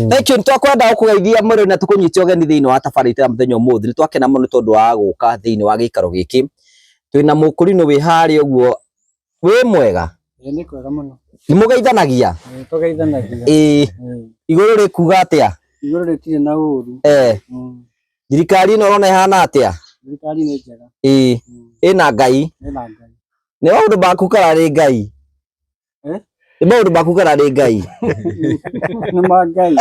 thank you twakwenda kugeithia muri na tukunyite ogeni thiini wa tabarita muthenya umuthi ni twakena muno tondu wa guka thiini wa gikaro giki twina mukurino wi hari uguo wi mwega ni kwega muno ni mugeithanagia iguru ri kuga atia iguru ritire na uru thirikari no rona ihana atia thirikari ni njega ina ngai ni maundu maku kana ri ngai ni maundu maku kana ri ngai ni magai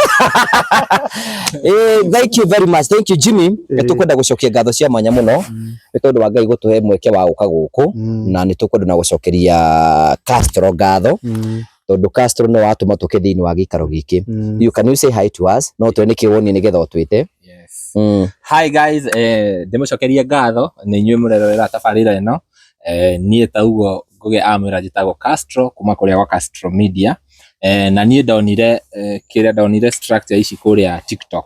thank you very much, thank you Jimmy tukwenda gucokia ngatho cia mwanya muno ni tondu wa ngai gutuhe mweke wa guka guku na ni tukwenda na gucokeria Castro ngatho tondu Castro no watuma tuke thiini wa gikaro giki you say hi to us no twene kiwoni nigetha utwite hi guys ndimucokeria ngatho ni inyuĩ murerorera tabarĩra ĩno niĩ tauguo nguge amwĩra njĩtagwo Castro kuma kũrĩa gwa Castro Media na niĩ ndonire structure ici kũrĩa TikTok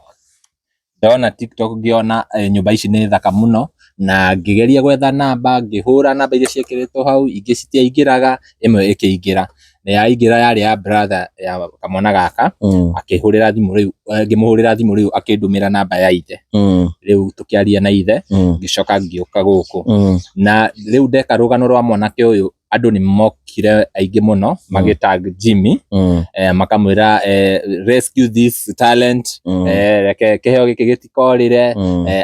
ndona TikTok ngiona nyũmba ici nĩ thaka mũno na ngĩgeria gwetha namba ngĩhũra namba iria ciĩkĩrĩtwo hau ingĩ citiaingĩraga ĩmwe ĩkĩingĩra na yaingĩra yarĩ ya brother ya kamwana gaka akĩhũrĩra thimũ rĩu ngĩmũhũrĩra thimũ rĩu akĩndũmĩra namba ya ithe rĩu tũkĩaria na ithe ngĩcoka ngĩũka gũkũ na rĩu ndeka rũgano rwa mwanake ũyũ andũ nĩ mokire aingĩ mũno magĩtag Jimmy makamwĩra rescue this talent reke kĩheo gĩkĩ gĩtikorĩre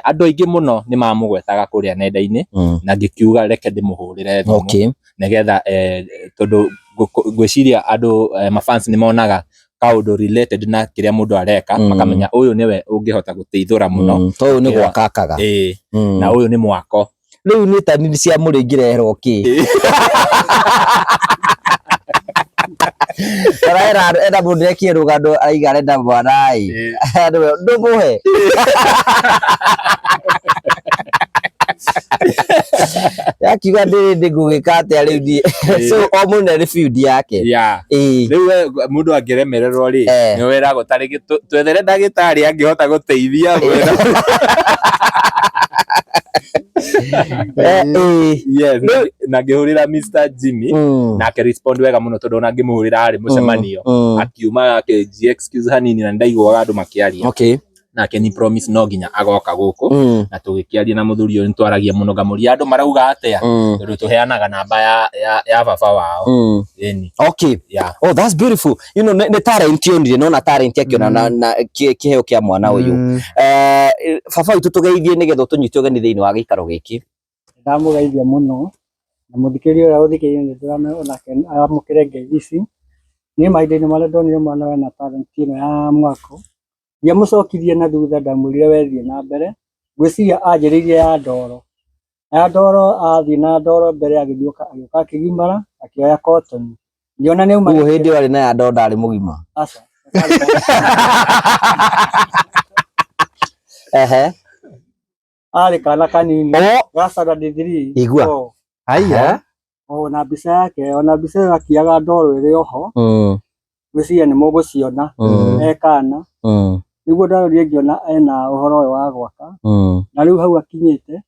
andũ aingĩ mũno nĩ mamũgwetaga kũrĩa nenda-inĩ na ngĩkiuga reke ndĩmũhũrĩre thimũ nĩgetha tondũ ngwĩciria andũ mafans nĩ monaga kaũndũ related na kĩrĩa mũndũ areka makamenya ũyũ nĩwe ũngĩhota gũteithũra mũno to ũyũ nĩ gwakakaga na ũyũ nĩ mwako rĩu nĩ tani cia mũrĩngĩreherwo kĩ enda mũndũ ekie rũgano aiga arenda mwanai ndũmũhe yakiuga ndĩ ngũgĩka atĩa rĩu so o mũndũ nĩ field yake rĩu mũndũ angĩremererwo rĩ nĩ wĩragwo tarĩngĩ twethere ndagĩtarĩ angĩhota gũteithia na ngĩhũrĩra Mr Jimmy na akĩrespond wega mũno tondũ ona ngĩmũhũrĩra harĩ mũcemanio akiuma akĩnji excuse hanini na ndaiguaga andũ makĩaria nake ni promise no nginya agoka gũkũ na tũgĩkĩaria na mũthuri ũyũ nĩtwaragia mũno ngamũria andũ marauga atĩa tondũ tũheanaga namba ya baba wao oh that's beautiful you know nĩ talent yonire no na talent yakiona na kĩheo kĩa mwana ũyũ baba witũ tũgeithie nĩgetha tũnyite ũgeni thĩinĩ wa gĩikaro gĩkĩ ndamũgeithia mũno na mũthikĩria ũrĩa ũthikĩrĩirie nĩ tũramenya onake amũkĩre ngeithi ici niĩ mahinda-inĩ marĩa ndonire mwana wena talent ĩno ya mwako ndiamũcokirie na thutha ndamwĩrire wethiĩ na mbere ngwĩciria anjĩrĩirie ya ndoro athiĩ na ndoro mbere agĩthiũka agĩũka akĩgimara akĩoya cotton ndiona nĩ uma hĩndĩ ĩyo arĩ na ya ndoro ndarĩ mũgima aca arĩ kana kanini gacara D3 igua haiya na mbica yake ona mbica ĩyo akiaga ndoro ĩrĩ oho ngwĩciria nĩ mũgũciona ekana nĩguo ndarorire ngĩona ena ũhoro ũyũ wa gwaka na rĩu hau akinyĩte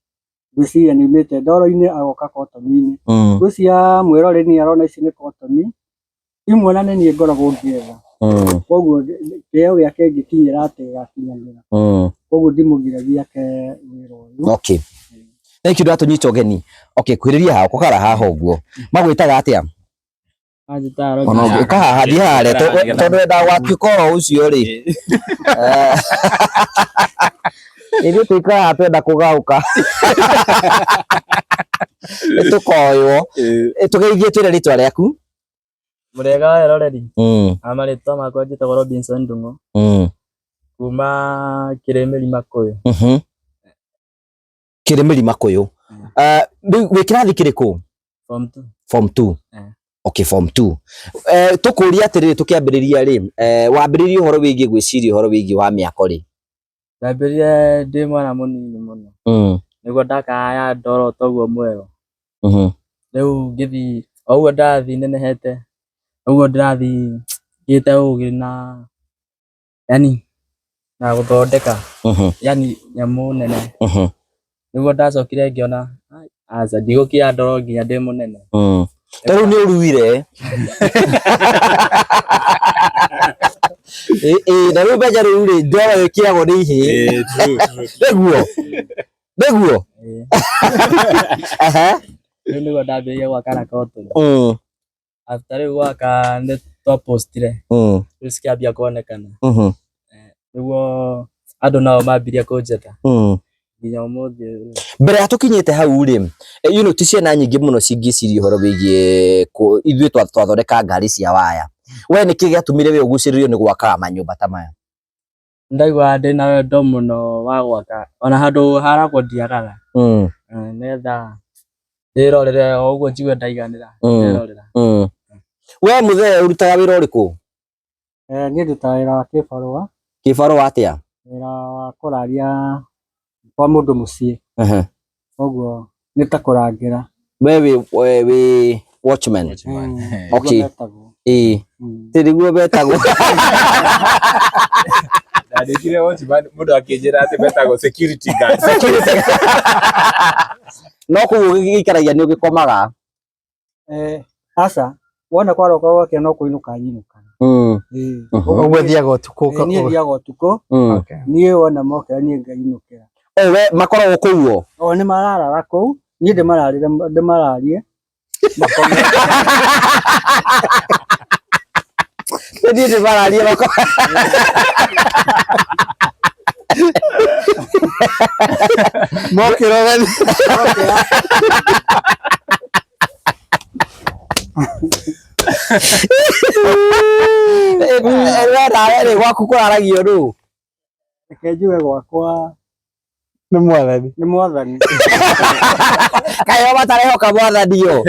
ngwĩciria niumĩte ndoro-inĩ agoka cotton-inĩ ngwĩciria mwĩrore nĩ arona ici nĩ cotton imwe na nĩ ngoragwo ngĩetha koguo kĩheo gĩake ngĩkinyĩra atĩ gĩgakinyanĩra koguo ndimũgiragia ke wĩra ũyũ thank you ndatũnyita ũgeni kwĩrĩria haha ũkara haha ũguo magwĩtaga atĩa hathi hare tondũ wenda gwatuĩka oro ũcio rĩ ithuĩ tũikara twenda kũgaũka nĩtũkoywo tũgeithie twĩre rĩtwa rĩaku mũrega wa eroreri amarĩtwa makwa njĩtagwo Robinson Ndung'u kuma Kĩrĩmĩri Makũyũ Kĩrĩmĩri Makũyũ wĩ kĩrathi kĩrĩkũ form 2 form 2 tũkũria atĩrĩrĩ tũkĩambĩrĩria rĩ wambĩrĩrie ũhoro wĩgiĩ gwĩciria ũhoro wĩgiĩ wa mĩako rĩ ndambĩrĩrie ndĩ mwana mũnini mũno nĩguo ndakaya ndoro toguo mwero rĩu ngĩthiĩ oguo ndathi nenehete ũguo ndĩrathi ngĩte ũgĩ na yani na gũthondeka yani nyamũ nene nĩguo ndacokire ngĩona aca ndigũkĩa ndoro nginya ndĩ mũnene rĩu nĩ ũruire na rĩu mbeca rĩu rĩ ndwara wĩkĩragwo nĩ ihĩ. Nĩguo rĩu nĩguo ndambĩrĩirie gwaka na kotoni. After rĩu gwaka nĩ twapostire rĩu cikĩambia kuonekana nĩguo andũ nao mambirie kũnjeta nginya ũmũthĩ. Mbere ya tũkinyĩte hau rĩ, ti ciana nyingĩ mũno cingĩciria ũhoro wĩgiĩ ithuĩ twathondeka ngari cia waya. We nĩkĩ gĩatũmire we ũgucĩrĩrio nĩ gwaka manyũmba ta maya? Ndaigua ndĩna wendo mũno wa gwaka ona handũ haragwo ndiagaga nĩgetha ndĩrorere o ũguo njigue ndaiganĩra ndĩrorera. We mũthee ũrutaga wĩra ũrĩkũ? Niĩ ndutaga wĩra wa kĩbarũa. Kĩbarũa atĩa? Wĩra wa kũraria kwa mũndũ mũciĩ. Koguo nĩ ta kũrangĩra. We wĩ watchman? Okay. Nĩguo betagwo. Ndandĩkire watchman mũndũ akĩnjĩra atĩ betagwo security guard. No kũu ũgĩikaragia nĩ ũgĩkomaga? Aca wona kwaroka gwake no kũinũka nyinũkaga. Ũguo thiaga ũtukũ? Niĩ thiaga ũtukũ. Niĩ wona mokĩra niĩ ngainũkĩra. We makoragwo kũu o? O nĩ mararara kũu, niĩ ndĩmararie makome. Niĩ ndĩmararie makome. Mokĩra ũgani. Nawe gwaku kũraragio nũ? Reke njuge gwakwa nĩ mwathani. Nĩ mwathani. Kaĩ o matarehoka mwathani o?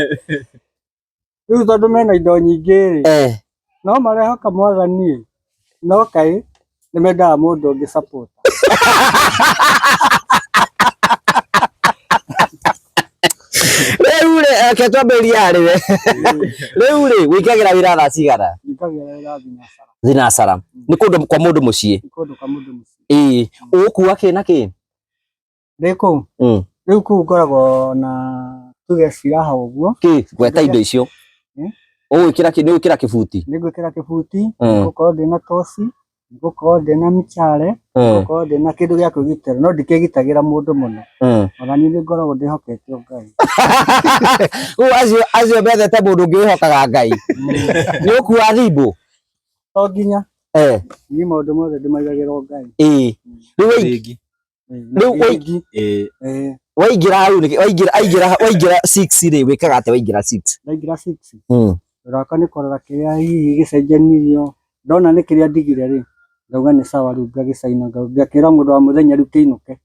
Rĩu tondũ mena indo nyingĩ rĩ, no marehoka mwathani no kaĩ nĩ mendaga mũndũ ũngĩ support. Rĩu rĩ reke twambĩrĩrie harĩwe. Rĩu rĩ wĩkagĩra wĩra thaa cigana? Wĩkagĩra wĩra thinacara. Thinacara nĩ kũndũ kwa mũndũ mũciĩ? Nĩ kũndũ kwa mũndũ mũciĩ. Ũgũkua kĩ na kĩ? Ndĩ kũu? Rĩu kũu ngoragwo na tuge ciraha ũguo. Gweta indo icio? Ũgwĩkĩra kĩ? Nĩ ũgwĩkĩra kĩbuti? Nĩ ngwĩkĩra kĩbuti, ngũkorwo ndĩna toci, ngũkorwo ndĩna mĩcare, ngũkorwo ndĩna kĩndũ gĩa kwĩgitĩra, no ndikĩgitagĩra mũndũ mũno. Ona niĩ nĩ ngoragwo ndĩhokete Ngai. Rĩu acio methete mũndũ ũngĩ wĩhokaga Ngai. Nĩ ũkua thimbũ? To nginya. Niĩ maũndũ mothe ndĩmaigagĩra Ngai. Rĩu waingĩra hau waingĩra 6 rĩ wĩkaga atĩa waingĩra 6? Ndaingĩra 6 raka nĩ kũrora kĩrĩa hihi gĩcenjanirio, ndona nĩ kĩrĩa ndigire rĩ ngauga nĩ sawa, rĩu ngagĩcaina ngakĩra mũndũ wa mũthenya rĩu kĩinũke.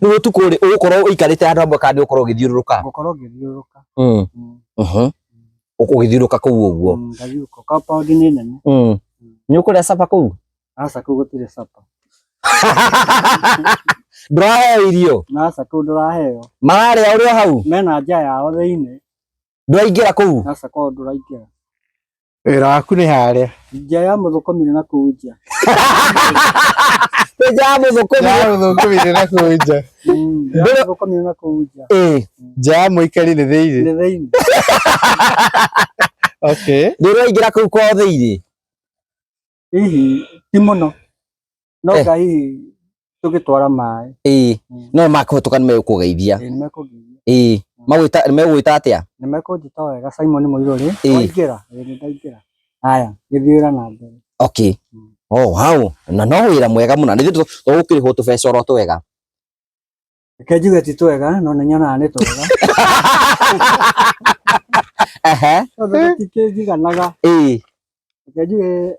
Rĩu ũtukũ rĩ ũgũkorwo ũikarĩte handũ hamwe kana nĩ ũgũkorwo ũgĩthiũrũrũka? Ngũkorwo ngĩthiũrũrũka. Ũgĩthiũrũrũka kũu ũguo? Ngathiũrũka, compound nĩ nene. Nĩ ũkũrĩa capa kũu? Aca kũu gũtirĩ capa. Ndũraheo irio? Aca kũu ndũraheo. Mararĩa ũrĩ o hau? Mena nja yao thĩinĩ. Ndũraingĩra kũu? Aca kũu ndũraingĩra. Wĩra waku nĩ harĩa? Nja ya mũthũkũmi na kũu nja. Nja ya mũthũkũmi na kũu nja. Mũthũkũmi na kũu nja. Nja ya mũikari nĩ thĩinĩ? Nĩ thĩinĩ. Ndũraingĩra kũu kwa thĩinĩ? Hihi ti mũno. No Ngai hihi tũgĩtwara maĩ. No makũhĩtũka nĩmegũkũgeithia? Nĩmekũngeithia. Nĩmegũgwĩta atĩa? Nĩmekũnjĩta wega Simon Mũirũrĩ. Waingĩra? Nĩ ndaingĩra. Haya, gĩthiĩra na mbere. Wow, na no wĩra mwega mũno. Nĩ tũgũkĩrĩhwo tũbeca oro twega? Reke njuge ti twega, no nĩ nyonaga nĩ twega. Tondũ tũtikĩnjiganaga. Reke njuge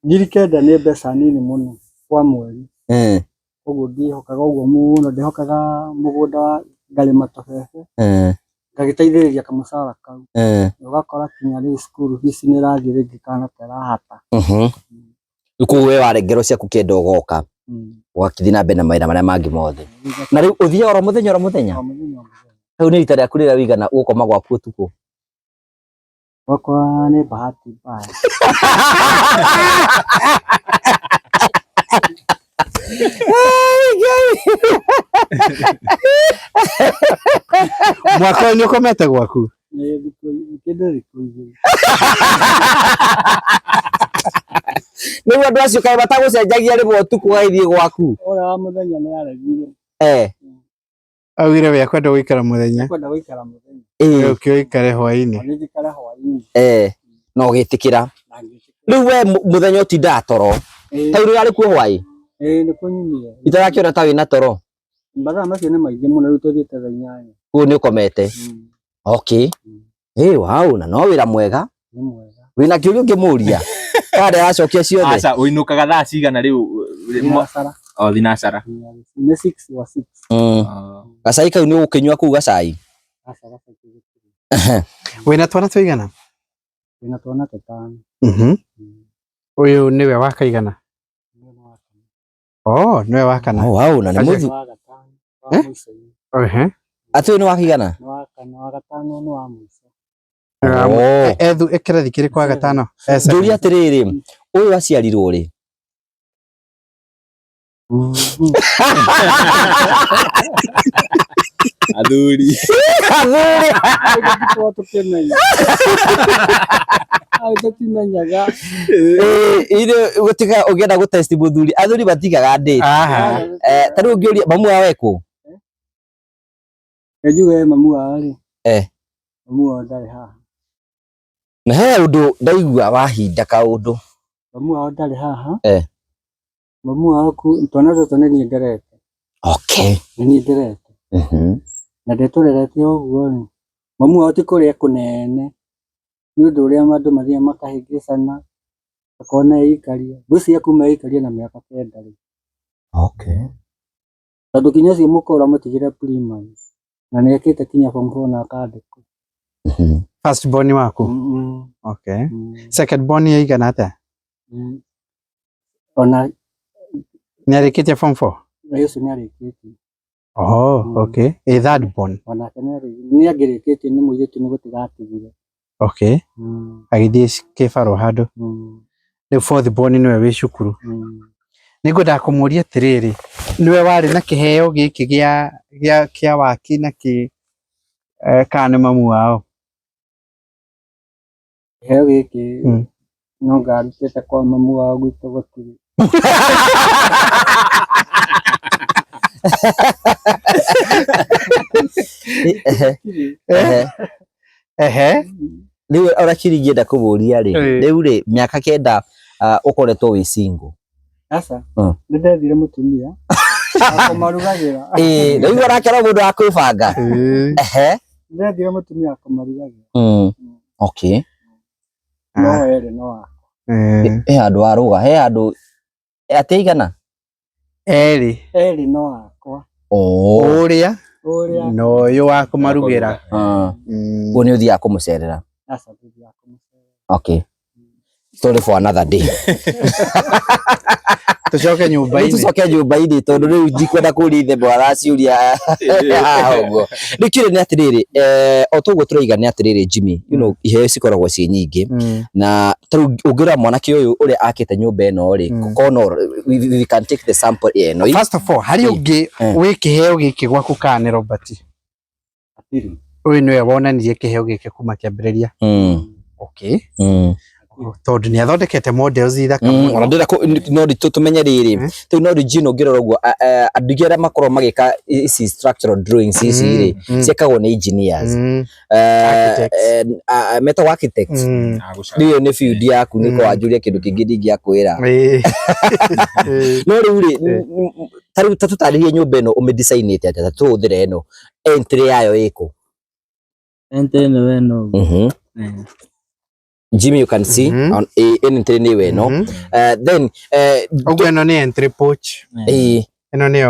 9,000 nĩ mbeca nini mũno kwa mweri. Ũguo ndihokaga ũguo mũno, ndihokaga mũgũnda ngarĩma tũbebe. Ngagĩteithĩrĩria kamũcara kau. Ũgakora kinya rĩu cukuru fees nĩ ĩrathiĩ rĩngĩ kana ta ĩrahata. Rĩu kũguo we warengerwo ciaku kenda ũgoka ũgakĩthiĩ na mbere na mawĩra marĩa mangĩ mothe. Na rĩu ũthiaga oro mũthenya oro mũthenya? Rĩu nĩ rita rĩaku rĩrĩa wĩigana gũkoma gwaku ũtukũ? Gwakwa nĩ bahati mbaya. Mwaka ũyũ nĩ ũkomete gwaku? Kĩndũ ndari kuigi Nĩguo andũ acio kaĩ batagũcenjagia rĩmwe ũtukũ gaithie gwaku ora wa muthenya nĩ aregire augire we akwenda gũikara muthenya kwenda gũikara muthenya ũkĩoikare hwaĩ-inĩ agĩikara hwaĩ-inĩ no gĩtĩkĩra rĩu we muthenya ũtindaga toro ta rĩu arĩ kuo hwaĩ nĩ kũnyumire itarakĩona ta wĩna toro mathaa macio nĩ maingĩ mũno rĩu tũthiĩte thaa 8 kuo nĩ ũkomete okay wow na no wĩra mwega nĩ mwega wĩna kĩũria ũngĩmũria kada acokia ciothe aca uinukaga thaa cigana rĩu thinacara nĩ 6 wa 6 gacai kau nĩ ũgũkĩnyua kuu gacai wĩna twana tũigana wĩna twana tũtano ũyũ nĩwe wa kaigana nĩwe wa kana wow na nĩ mũthi atĩ nĩ wa kĩigana wa gatano nĩ wa mũico ethu ĩkĩrathi kĩrĩ kwa gatano ndũria atĩrĩrĩ ũyũ aciarirwo rĩ athuri tũtimenyaga gũtiga ũngĩenda gũtesti mũthuri athuri matigaga date ta rĩu ũngĩũria mamu wao ekũ njuge mamu wao rĩ mamu wao ndarĩ haha na he ũndũ ndaigua wahinda kaũndũ mamu wao ndarĩ haha mamu wao twana tũtũ nĩ niĩ nderete okay nĩ niĩ nderete na ndetũrerete ũguo rĩ mamu wao ti kũrĩa kũnene nĩ ũndũ ũrĩa andũ mathiaga makahĩngĩcana akona eikaria ngwĩciria kuma eikaria na mĩaka 9 rĩ okay tondũ kinya ũcio mũkora mũtigire primary na nĩ ekĩte kinya form 4 na akandĩkwo first born waku okay second born yaigana atĩa ona nĩ arĩkĩtie form 4 Yesu nĩ arĩkĩtie okay third born ona nĩ angĩrĩkĩtie nĩ mũirĩtu nĩ gũtigatigire okay agĩthiĩ kĩbarũ handũ rĩu fourth born nĩwe wĩ cukuru nĩngwendaga kũmũria atĩrĩrĩ nĩwe warĩ na kĩheo gĩkĩ gĩa waki na kana nĩ mamu wao kĩheo gĩkĩ no ngarutĩte kwa mamu wao gwitũ gũtirĩ rĩu ona kiri ingĩenda kũmũria rĩ rĩu rĩ mĩaka 9 ũkoretwo wĩ single aca nĩ ndethire mũtumia akũmarugagĩra rĩu arakera mũndũ wa kwĩbanga ndethire mũtumia akũmarugagĩra okay no erĩ no wako he handũ warũga he handũ atĩigana erĩ no wakwa ũrĩa na ũyũ wa kũmarugĩra ũguo nĩ ũthiaga kũmũcerera okay story for another day tucoke nyũmba-inĩ tondũ rĩu ndikwenda kũria ithe bwara ciũria ũguo rĩu nĩ atĩrĩrĩ o toguo tũraiga nĩ atĩrĩrĩ Jimmy iheo cikoragwo ciĩ nyingĩ na tarĩu ũngĩrora mwanake ũyũ ũrĩa akĩte nyũmba ĩno rĩ kono we can take the sample ĩno first of all harĩ ũngĩ wĩ kĩheo gĩkĩ gwaku kana nĩ Robert ũyũ nĩwe wonanirie kĩheo gĩkĩ kuma kĩambĩrĩria okay tondũ nĩ athondekete models ithaka mũno ndĩra no tũmenye rĩrĩ rĩu no Regina ũngĩrora ũguo andũ arĩa makorwo magĩka ici structural drawings ici rĩ ciĩkagwo nĩ engineers metagwo architects rĩu nĩ field yaku nĩko wanjũria kĩndũ kĩngĩ ndingĩakwĩra no rĩu rĩ tarĩu tũtarĩrie nyũmba ĩno ũmĩdesign-ĩte atĩa tũhũthĩre ĩno entry yayo ĩkũ entry ĩno Jimmy, you can see on entry ni weno then ugo eno ni entry porch eno ni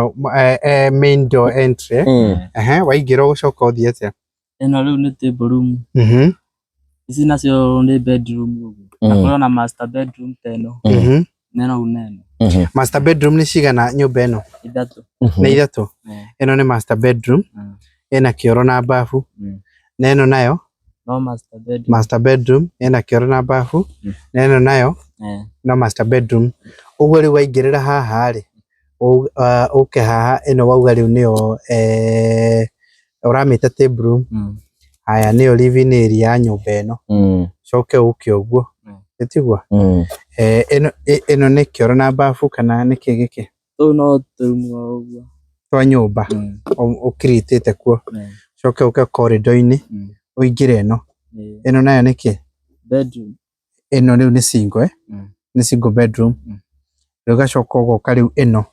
main door entry waingĩra ũgũcoka ũthiĩ atĩa eno rĩu nĩ table room ici nacio nĩ bedroom uguo na kũrĩ na master bedroom teno neno master bedroom nĩ cigana nyũmba ĩno nĩ ithatũ eno nĩ master bedroom ena kĩoro na bafu na eno nayo no master bedroom ena kĩoro na bafu na eno nayo no master bedroom ũguo rĩu waingĩrĩra haha rĩ ũke haha ĩno wauga rĩu nĩyo ũramĩta table room Haya niyo living area ya nyumba eno. Coke uke uguo. Etigwa. Eno nä kä oro na babu kana nä kä gä kä no tå uguo twa nyå å kiritä te kuo coke å ke corridor-inä å ingä re eno nayo nä kä eno rä u nä single nä single bedroom rä u gacoka å goka rä u eno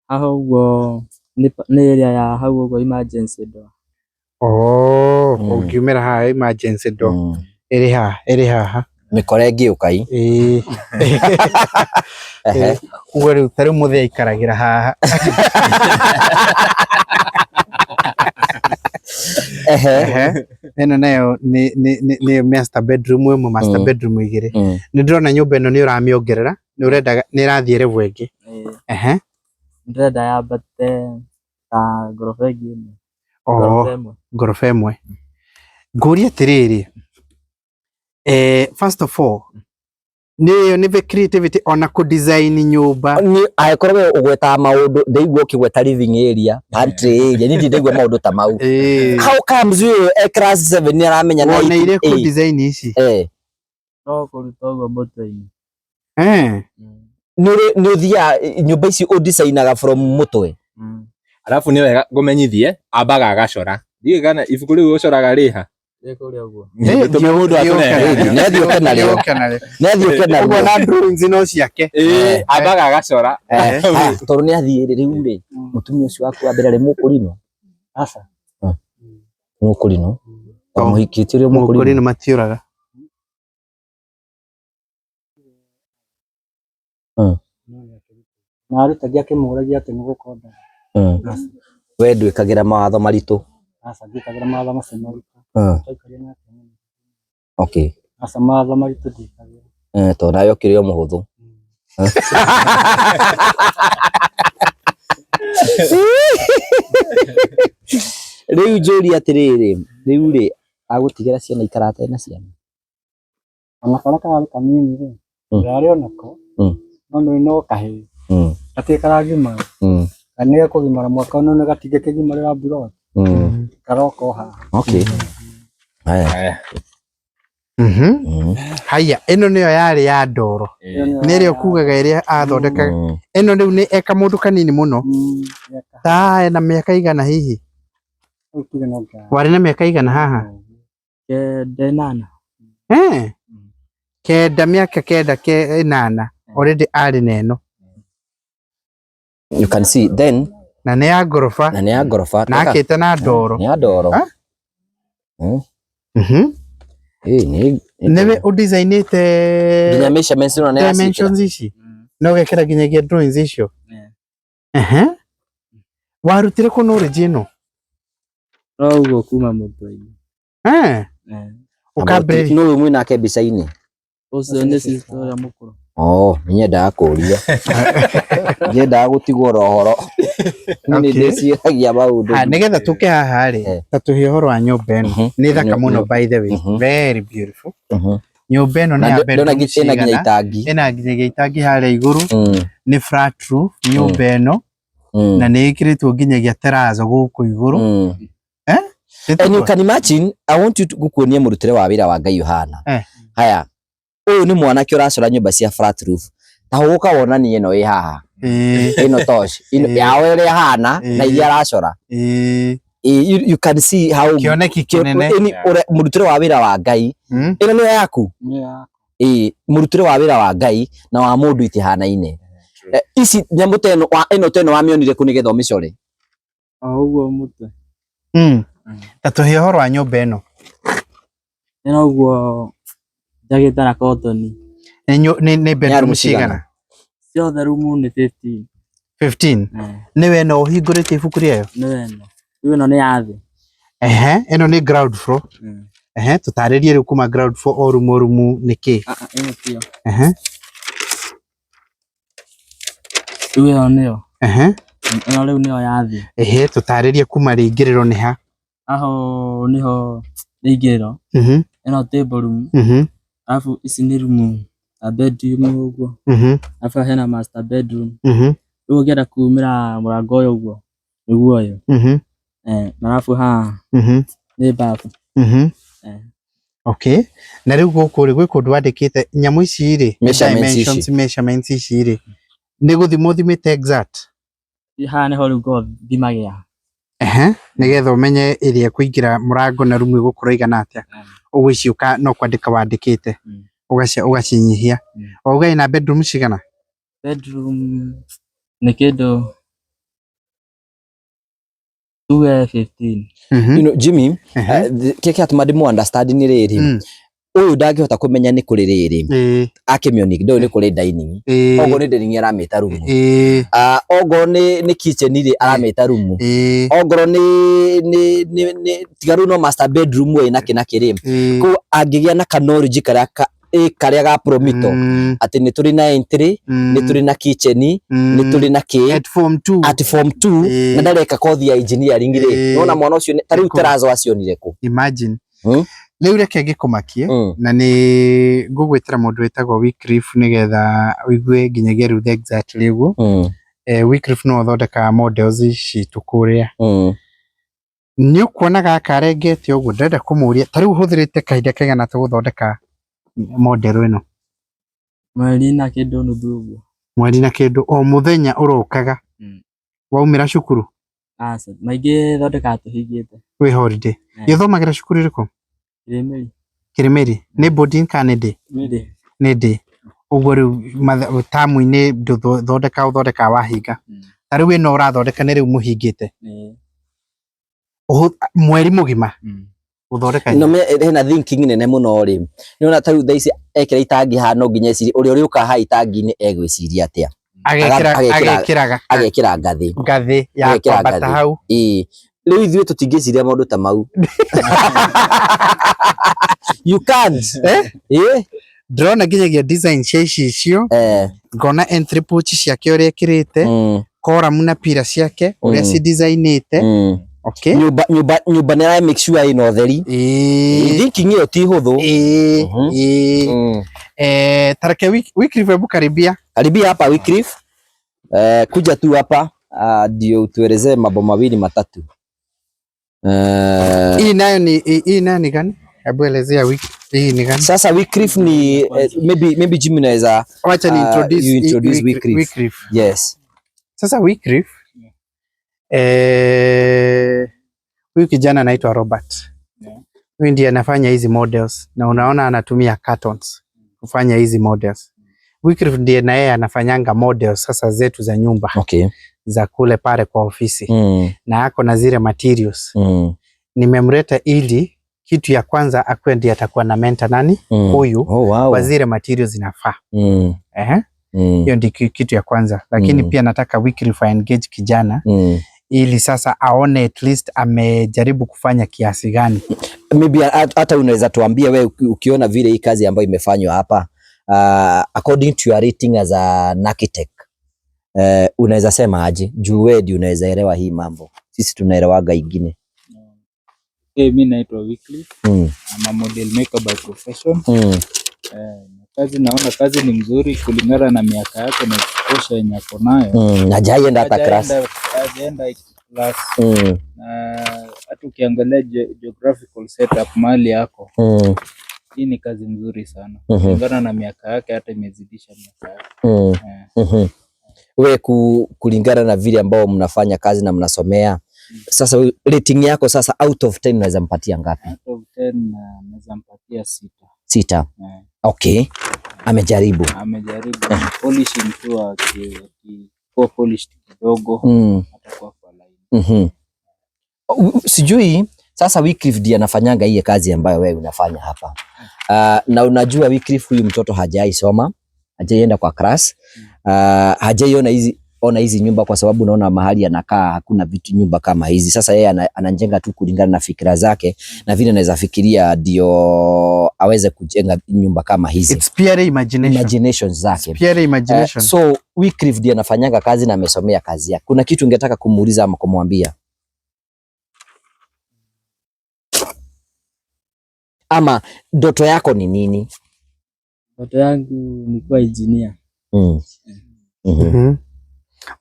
haha uguo nä area ya hau uguo emergency door å ngiumä ra haha emergency door ĩrĩ haha mikore ngiukai uwe rĩu ta rĩu mũthee aikaragĩra haha ĩno nayo nĩ master bedroom ĩmwe master bedroom igĩrĩ nĩ ndĩrona nyũmba ĩno nĩ ũramĩongerera nĩ ũrenda nĩ ĩrathiĩ level ĩngĩ ndĩrenda yambate ta ngoroba ĩngĩ ngoroba ĩmwe ngũrie atĩrĩrĩ first of all nĩ creativity ona ku design nyumba ni aikorwo we ugweta maundu ndeigua ukigweta living area pantry area ni ndeigua maundu ta mau how comes you class 7 ni aramenya na wona ile ku design ici no kuruta uguo mutwe-ini ni uthia nyumba ici u designaga from mutwe alafu ni wega ngumenyithie ambaga agacora ndige kana ibuku riu ucoraga riha kuria uguo tume mundu atune nethi ukenarĩo uguo na drawings no ciake ambaga agacora tondu ni athie riu ri mutumia ucio waku wa mbere ari mukurino aca mukurino muhikitie ri mukurino matiuraga na arutagia akimuragia ati nĩ gũkonda we ndwĩkagĩra mawatho maritũ aca ndikagĩra mawatho macio maritũ okay aca mawatho maritũ ndikagĩra to nayo kĩrĩ o mũhũthũ rĩu njũria atĩrĩrĩ rĩu rĩ agũtigĩra ciana ikarate na ciana ona kana kararĩ kanini rĩ yarĩ onako no kahĩĩ gatirĩ karagimara na nĩ gekũgimara mwaka ũyũ nĩ gatingĩ kĩgimarĩra mbura karoka o haha okay haya haya ĩno nĩyo yarĩ ya ndoro nĩrĩo kugaga ĩrĩa athondeka ĩno rĩu nĩ eka mũndũ kanini mũno ta na mĩaka igana hihi warĩ na mĩaka igana haha mĩaka kenda ĩnana already arĩ na ĩno you can see then na nĩ ya ngoroba na akĩte na ndoro nĩ ya ndoro nĩwe ũdesignĩte nginya measurements ĩno nĩ dimensions ici no gĩkĩra nginyagia drawings icio warutire kũ knowledge ĩno no uguo kuma mũtwe-ini ũkambĩrĩria no umwe nake mbica-inĩ ucio nĩ sister ũrĩa mũkũrũ nyendaga kũria nyendaga gũtigwo rohoro nĩ ndĩciragia maũndũ nĩgetha tũke haha rĩ ta tũhe ũhoro wa nyũmba ĩno nĩ thaka mũno by the way very beautiful nyũmba ĩno nĩ ya bedroom cigana ĩna nginyagia itangi harĩa igũrũ nĩ flat roof nyũmba ĩno na nĩ ĩkĩrĩtwo nginyagia terrazzo gũkũ igũrũ and you can imagine I want you to gukuonia mũrutĩre wa wĩra wa Ngai ũhana haya ũyũ nĩ mwanake ũracora nyũmba cia flat roof ta ũgũka wonanie ĩno ĩ haha ĩno tosh yao ĩrĩa hana na iria aracora you can see how kĩoneki kĩnene mũrutĩre wa wĩra wa Ngai ĩno nĩ yaku mũrutĩre wa wĩra wa Ngai na wa mũndũ itihanaine ici nyamũ ĩno wamĩonire kũ nĩgetha ũmĩcore ũguo mũtwe ta tũhe ũhoro wa nyũmba ĩno ĩno ũguo njagĩte na cotton nĩ bedroom cigana ciothe rumu nĩ 15 nĩwe no ũhingũrĩte ibuku rĩayo ĩno nĩ ya thĩ ĩno nĩ ground floor tũtarĩrie rĩu kuma ground floor o rumu nĩkĩ ĩno tio ĩno nĩyo ĩno rĩu nĩyo ya thĩ tũtarĩrie kuma rĩingĩrĩro nĩ ha aho niho rĩingĩrĩro ĩno table room alafu ici nĩ room a bedroom uguo alafu hena master bedroom rĩu ũngĩenda kumĩra mũrango ũyũ ũguo nĩguo ũyũ na alafu haha nĩ bafu Okay. Na riu guku ri gwi kundu wandikite nyamu ici ri measurements ici ri ni guthimo thimite exact ha ne ho riu go thimagia nigetha umenye iria kuingira murango na rumu igukura igana atia ugwiciuka no kwandika wandikite ugacinyihia ugai na bedroom cigana bedroom ni kindu 215 you know Jimmy keke atuma ndimu understand ni riri uyu ndangihota kumenya ni kuri riri akimionic ndo ni kuri dining ogo ni dining aramita room ogo ni kitchen iri aramita room ogo ni tigaru no master bedroom we na kiri ko angigia na knowledge karia ga promito ati ni turi na entry ni turi na kitchen ni turi na at form 2 na ndareka kothi ya engineering ri nona mwana ucio tari utarazo acionire ku imagine Leo reke ngikumakie na ni ngugwitira mundu wetagwo Wycliffe nigetha uigue nginyagia riu exactly uguo Wycliffe no thondeka models citu kuria ni ukuona gaka arengete uguo ndenda kumuria tariu huthirite kahinda kaigana ta guthondeka model ino mweri na kindu nuthu uguo mweri na kindu o muthenya urokaga waumira cukuru maingi thondeka tuhingite wi holiday yothomagira cukuru iriku Kirimeri ni boarding kana ni day uguo riu tamu-ini thondeka wahinga tariu we no urathondeka ni riu muhingite mweri mugima uthondeka no me hena thinking nene muno ri niona tariu thaici ekira itangi hano nginya iciri uri uka ha itangi ni egwiciria atia agekira ngathi ya kwambata hau riu ithuĩ tũtingĩciria maũndũ ta mau you can't ndĩrona nginyagia design cia icio ngona entry porch ciake ũrĩa ekĩrĩte column na pillar ciake ũrĩa ci designĩte okay nyumba nĩ ara make sure ina ũtheri thinking ĩyo ti hũthũ tareke Wycliffe hebu karibia hapa Wycliffe kuja tu hapa ndio tuelezee mambo mawili matatu. Hii nayo ni gani? Hebu elezea hii ni gani? Sasa Wycliffe ni maybe Jimmy naweza acha ni introduce Wycliffe. Yes. Sasa Wycliffe huyu kijana anaitwa Robert. Huyu ndiye anafanya hizi models na unaona anatumia cartons kufanya hizi models. Wycliffe ndiye na yeye anafanyanga models sasa zetu za nyumba. Okay. Za kule pale kwa ofisi na ako na zile materials nimemleta ili kitu ya kwanza akwe ndiye atakuwa na mentor nani huyu kwa zile materials zinafaa hiyo ndio kitu ya kwanza lakini pia nataka Wycliffe engage kijana ili sasa aone at least amejaribu kufanya kiasi gani. Maybe hata unaweza tuambia wewe ukiona vile hii kazi ambayo imefanywa hapa according to your rating as an architect unaweza sema aje juu wewe ndio unaweza elewa hii mambo sisi tunaelewaga ingine. Mimi naitwa Wycliffe I'm a model maker by profession naona kazi ni mzuri kulingana na miaka yake na exposure yenye ako nayo hajaenda hata class na hata ukiangalia geographical setup mali yako hii ni kazi nzuri sana kulingana na miaka yake hata imezidisha miaka yake wewe kulingana na vile ambao mnafanya kazi na mnasomea sasa rating yako sasa out of 10 unaweza mpatia ngapi? Out of 10 naweza mpatia 6. Okay. Amejaribu polishing tu kwa polished kidogo atakuwa kwa line sijui sasa Wycliffe ndiye anafanyanga hii kazi ambayo wewe unafanya hapa na unajua Wycliffe huyu mtoto hajaisoma hajaenda kwa class hajaiona hizi nyumba kwa sababu unaona mahali anakaa hakuna vitu nyumba kama hizi. Sasa yeye anajenga tu kulingana na fikra zake na vile anaweza fikiria ndio aweze kujenga nyumba kama hizi. It's pure imagination zake. It's pure imagination. So Wycliffe ndiye anafanyanga kazi na amesomea kazi yake. Kuna kitu ungetaka kumuuliza ama kumwambia? Ama ndoto yako ni nini? Ndoto yangu ni kuwa engineer.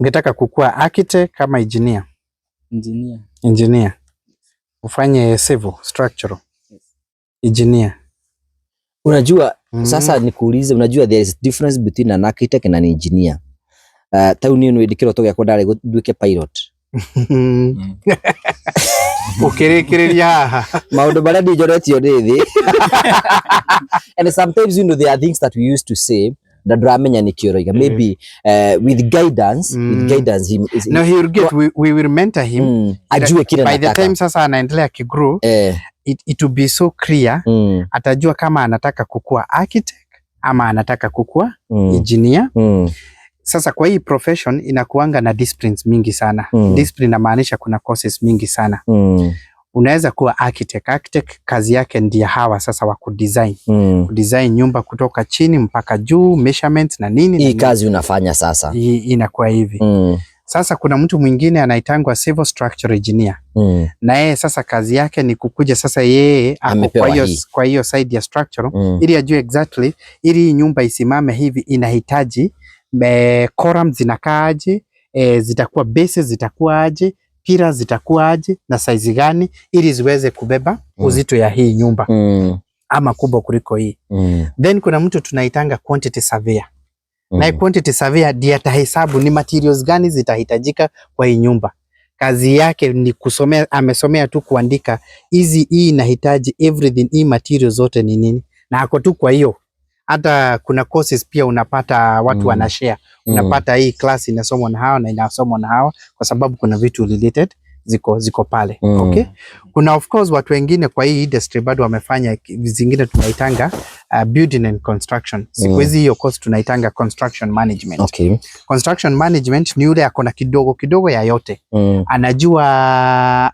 Ungetaka kukua architect kama engineer? Engineer. Ufanye civil structural. engineer. Unajua sasa nikuulize, unajua there is difference between an architect and an engineer. Tau ni nwendikiro to yakwa ndare nduike pilot. Ukirekereria haha Maundu baria ndijoretio ndithi. And sometimes there are things that we used to say that dramenya ni kioroiga maybe with guidance no, he will get we will mentor him ajue kile by the time sasa anaendelea kigrow it will be so clear atajua kama anataka kukua architect ama anataka kukua engineer. Sasa kwa hii profession inakuanga na disciplines mingi sana. Discipline inamaanisha kuna courses mingi sana. Unaweza kuwa architect. Architect kazi yake ndiye hawa sasa wa kudesign. Kudesign nyumba kutoka chini mpaka juu, measurements na nini. Hii kazi unafanya sasa. Hii inakuwa hivi. Sasa kuna mtu mwingine anaitangwa civil structure engineer. Na yeye sasa kazi yake ni kukuja sasa yeye kwa hiyo side ya structure ili ajue exactly ili nyumba isimame hivi inahitaji columns zinakaaje, zitakuwa bases zitakuwa aje, pillars zitakuwa aje na size gani ili ziweze kubeba uzito ya hii nyumba ama kubwa kuliko hii. Then kuna mtu tunaitanga quantity surveyor. Na quantity surveyor ndiye atahesabu ni materials gani zitahitajika kwa hii nyumba. Kazi yake ni kusomea, amesomea tu kuandika hii inahitaji everything, hii materials zote ni nini, na ako tu kwa hiyo. Hata kuna courses pia unapata watu wanashare. Unapata hii class inasomwa na hawa na inasomwa na hawa kwa sababu kuna vitu related ziko pale. Okay? Kuna of course watu wengine kwa hii industry bado wamefanya zingine tunaitanga building and construction. Siku hizi hiyo course tunaitanga construction management. Okay. Construction management ni yule akona kidogo ya yote. Anajua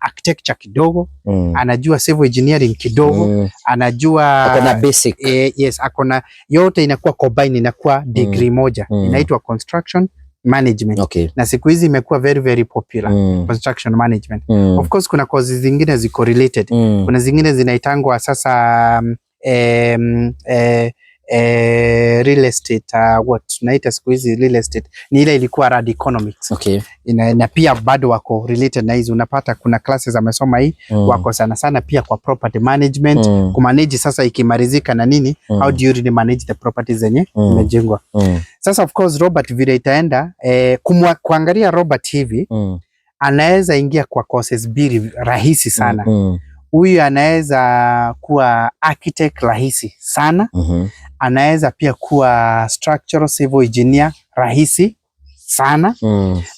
architecture kidogo, anajua civil engineering kidogo, anajua akona basic. Yes, akona yote inakuwa combine, inakuwa degree moja. Inaitwa construction management. Okay. Na siku hizi imekuwa very very popular construction management. Of course kuna courses zingine ziko related. Kuna zingine zinaitangwa sasa real estate, what tunaita siku hizi real estate ni ile ilikuwa rad economics. Okay. Na pia bado wako related na hizo. Unapata kuna classes amesoma hii wako sana pia kwa property management, kumanage sasa ikimalizika na nini, how do you really manage the properties zenye imejengwa. Sasa of course Robert vile itaenda kuangalia Robert hivi anaweza ingia kwa courses mbili rahisi sana. Huyu anaweza kuwa architect rahisi sana. Anaweza pia kuwa structural civil engineer rahisi sana.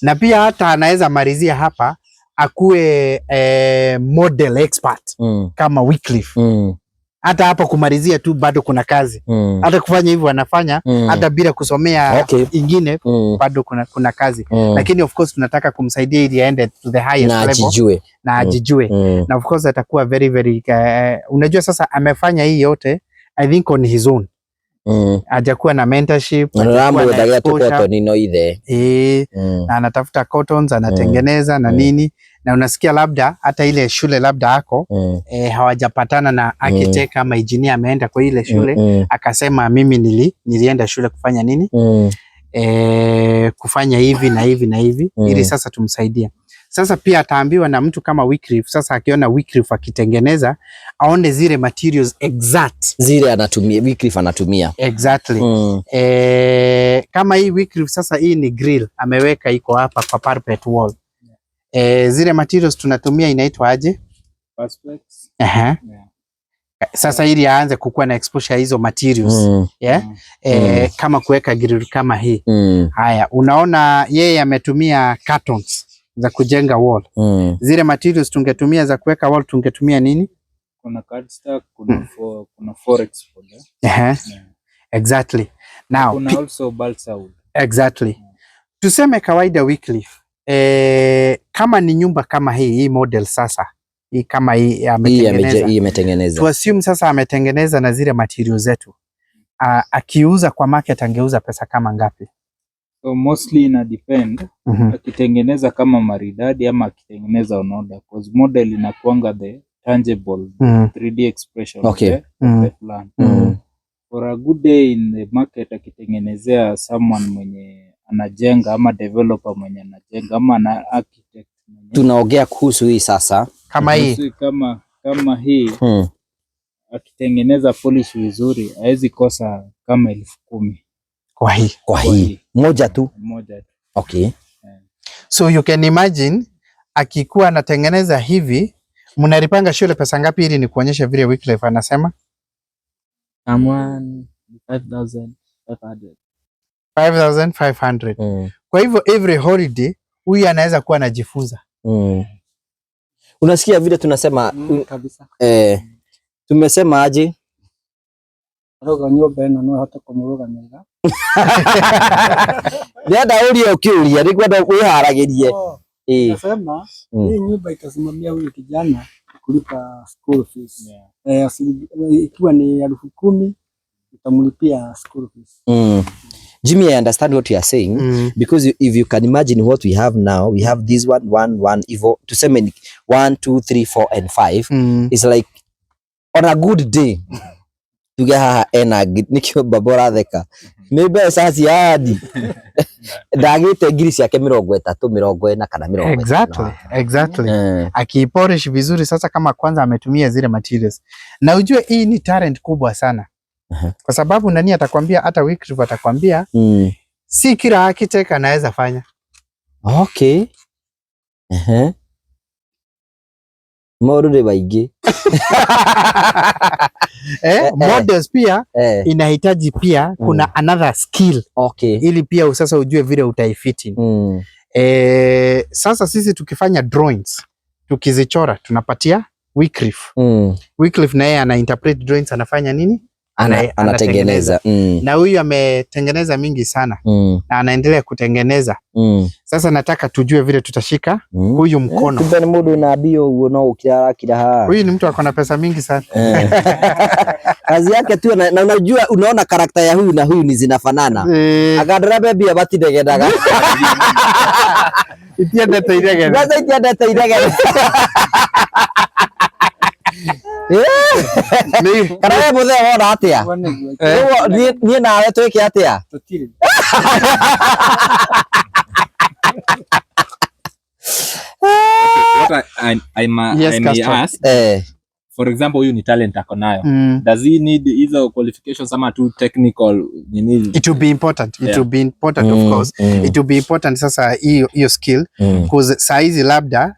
Na pia hata anaweza malizia hapa akuwe model expert kama Wycliffe. Hata hapa kumalizia tu bado kuna kazi. Hata kufanya hivyo anafanya hata bila kusomea ingine bado kuna kazi. Lakini of course tunataka kumsaidia ili aende to the highest level na ajijue. Na of course atakuwa very very unajua sasa amefanya hii yote I think on his own. Hajakuwa na mentorship, na anatafuta cottons anatengeneza na nini, na unasikia labda hata ile shule labda ako hawajapatana na architect ama engineer ameenda kwa ile shule akasema mimi nilienda shule kufanya nini, kufanya hivi na hivi na hivi ili sasa tumsaidia. Sasa pia ataambiwa na mtu kama Wycliffe. Sasa akiona Wycliffe akitengeneza aone zile materials exact zile anatumia Wycliffe anatumia exactly. Kama hii Wycliffe sasa hii ni grill ameweka iko hapa kwa parapet wall. Zile materials tunatumia inaitwa aje? Perspex. Sasa ili aanze kukuwa na exposure hizo materials kama kuweka grill kama hii. Haya, unaona yeye ametumia cartons za kujenga wall. Zile materials tungetumia za kuweka wall tungetumia nini? Kuna cardstock, kuna forex folder. Exactly. Now kuna also balsa wood. Exactly. Tuseme kawaida Wycliffe kama ni nyumba kama hii model sasa hii kama hii ametengeneza. Tu assume sasa ametengeneza na zile materials zetu. Akiuza kwa market angeuza pesa kama ngapi? So mostly ina depend akitengeneza kama maridadi ama akitengeneza on order, because model inakuanga the tangible 3D expression of the plan. For a good day in the market akitengenezea someone mwenye anajenga ama developer mwenye anajenga ama na architect. Tunaongea kuhusu hii sasa kama hii kama hii akitengeneza polish vizuri hawezi kosa kama 10,000 kwa hii moja tu. Okay. So you can imagine akikuwa anatengeneza hivi, mnalipanga shule pesa ngapi ili ni kuonyesha vile Wycliffe anasema? 5,500. Kwa hivyo every holiday huyu anaweza kuwa anajifunza. Unasikia vile tunasema kabisa. Tumesema aje? Roga nyumba ino no hata kumurugamira. Nenda ulie ukiulia nikwenda kwiharagirie. Nasema hii nyumba itasimamia huyu kijana kulipa school fees. Ikiwa ni 10,000 itamlipia school fees. Jimmy, I understand what you are saying because if you can imagine what we have now, we have this one evo to say 1 2 3 4 and 5 is like on a good day to get her nikio babora theka maybe sasa hadi dagite ngiri yake 30 40 kana 40. Exactly. Akipolish vizuri sasa, kama kwanza ametumia zile materials, na ujue hii ni talent kubwa sana. Kwa sababu nani atakwambia, hata Wycliffe atakwambia si kila architect anaweza fanya. Okay. Morure baige. Models pia inahitaji pia kuna another skill. Okay. Ili pia sasa ujue vile utaifiti. Sasa sisi tukifanya drawings, tukizichora tunapatia Wycliffe. Wycliffe naye ana interpret drawings, anafanya nini? Anatengeneza. Na huyu ametengeneza mingi sana na anaendelea kutengeneza. Sasa nataka tujue vile tutashika huyu mkono. Kumbe ni mudu na bio huo no ukira kila. Huyu ni mtu akona pesa mingi sana. Kazi yake tu, na unajua, unaona karakta ya huyu na huyu ni zinafanana. Akadara baby abati degedaga. Itiende teirege. Sasa itiende teirege. Kana we muthe wona atia nie nawe twike atia What I may ask, for example, huyu ni talent ako nayo. Does he need either qualifications ama tu technical nini? It will be important. It will be important, of course. It will be important sasa hiyo skill, because saizi labda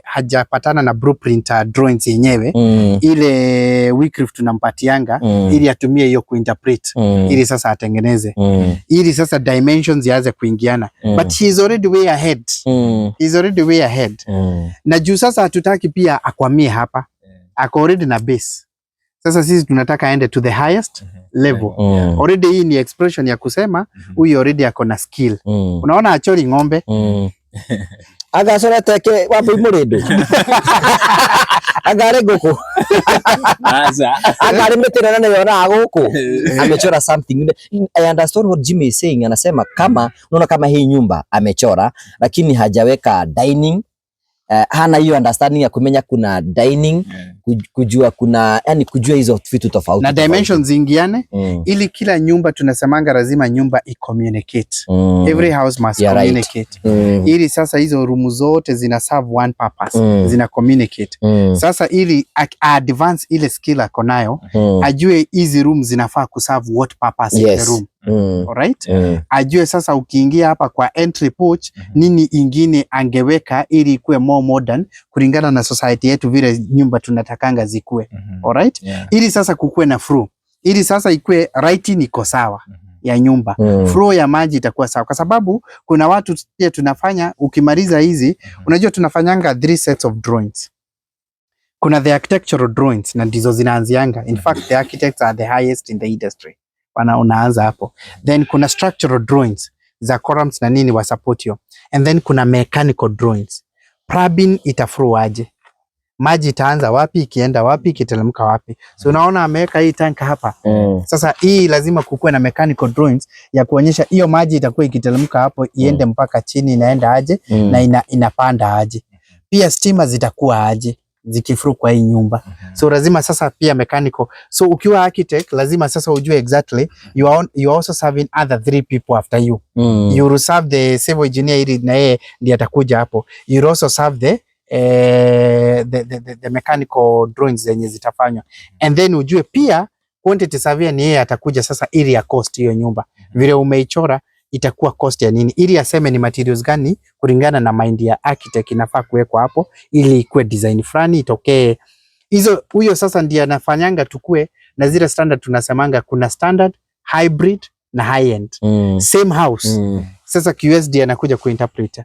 hajapatana na blueprint drawings yenyewe ile Wycliffe tunampatianga ili atumie hiyo kuinterpret ili sasa atengeneze ili sasa dimensions yaanze kuingiana, but he is already way ahead. He is already way ahead. Na juu sasa hatutaki pia akwamie hapa, ako already na base. Sasa sisi tunataka aende to the highest level. Already hii ni expression ya kusema huyu already ako na skill. Unaona achori ng'ombe. Agacora teke wapo imurindo. Agare goko. Agare metera na yona agoko. Amechora something. I understand what Jimmy is saying. Anasema kama unaona kama hii nyumba amechora lakini hajaweka dining, hana hiyo understanding ya kumenya kuna dining, kujua kuna, yani kujua hizo vitu tofauti na dimensions zingiane ili kila nyumba tunasemanga lazima nyumba i-communicate. Every house must communicate. Ili sasa hizo room zote zina serve one purpose, zina communicate. Sasa ili advance ile skill ako nayo, ajue hizi room zinafaa kuserve what purpose in the room. Alright? Ajue sasa ukiingia hapa kwa entry porch nini ingine angeweka ili ikuwe more modern kulingana na society yetu vile nyumba tunatakanga zikue. Alright? Ili sasa kukue na flow. Ili sasa ikue lighting iko sawa ya nyumba. Flow ya maji itakuwa sawa. Kwa sababu kuna watu pia tunafanya, ukimaliza hizi, unajua tunafanyanga 3 sets of drawings. Kuna the architectural drawings na ndizo zinaanzianga. In fact, the architects are the highest in the industry. Unaanza hapo. Then kuna structural drawings za columns na nini wa support yo. And then kuna mechanical drawings. Plumbing itaflow aje, maji itaanza wapi, ikienda wapi, ikiteremka wapi. So unaona ameweka hii tanka hapa. Sasa hii lazima kukue na mechanical drawings ya kuonyesha hiyo maji itakuwa ikiteremka hapo iende mpaka chini, inaenda aje na inapanda aje. Pia stima zitakuwa aje zikiflow kwa hii nyumba. So lazima sasa pia mechanical. So ukiwa architect lazima sasa ujue exactly you are also serving other 3 people after you. You will serve the civil engineer ili na yeye ndiye atakuja hapo. You will also serve the the mechanical drawings zenye zitafanywa, and then ujue pia quantity surveyor ni yeye atakuja sasa ili ya cost hiyo nyumba vile umeichora itakuwa cost ya nini, ili aseme ni materials gani kulingana na mind ya architect inafaa kuwekwa hapo ili ikuwe design fulani itokee hizo. Huyo sasa ndiye anafanyanga tukue na zile standard. Tunasemanga kuna standard, hybrid na high end same house. Sasa QSD anakuja kuinterpret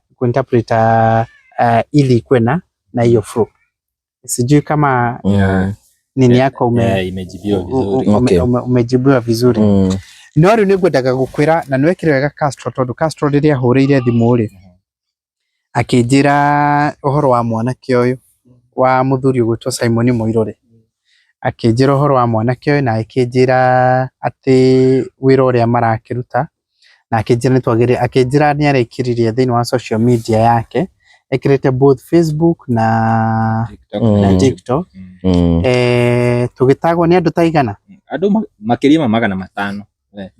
ili ikuwe na hiyo flow. Sijui kama nini yako umejibiwa vizuri. Nori nigwendaga gukwira na nwekire wega Castro tondu Castro riria huriire thimu ri akinjira uhoro wa mwanake uyu wa muthuri ugwitwo Simon Muirore, akinjira uhoro wa mwanake uyu na akinjira ati wira uria marakiruta na akinjira nitwagire akinjira ni arekiririe thiini wa social media yake ekirete both Facebook na TikTok tugitagwo ni andu taigana andu makirima 500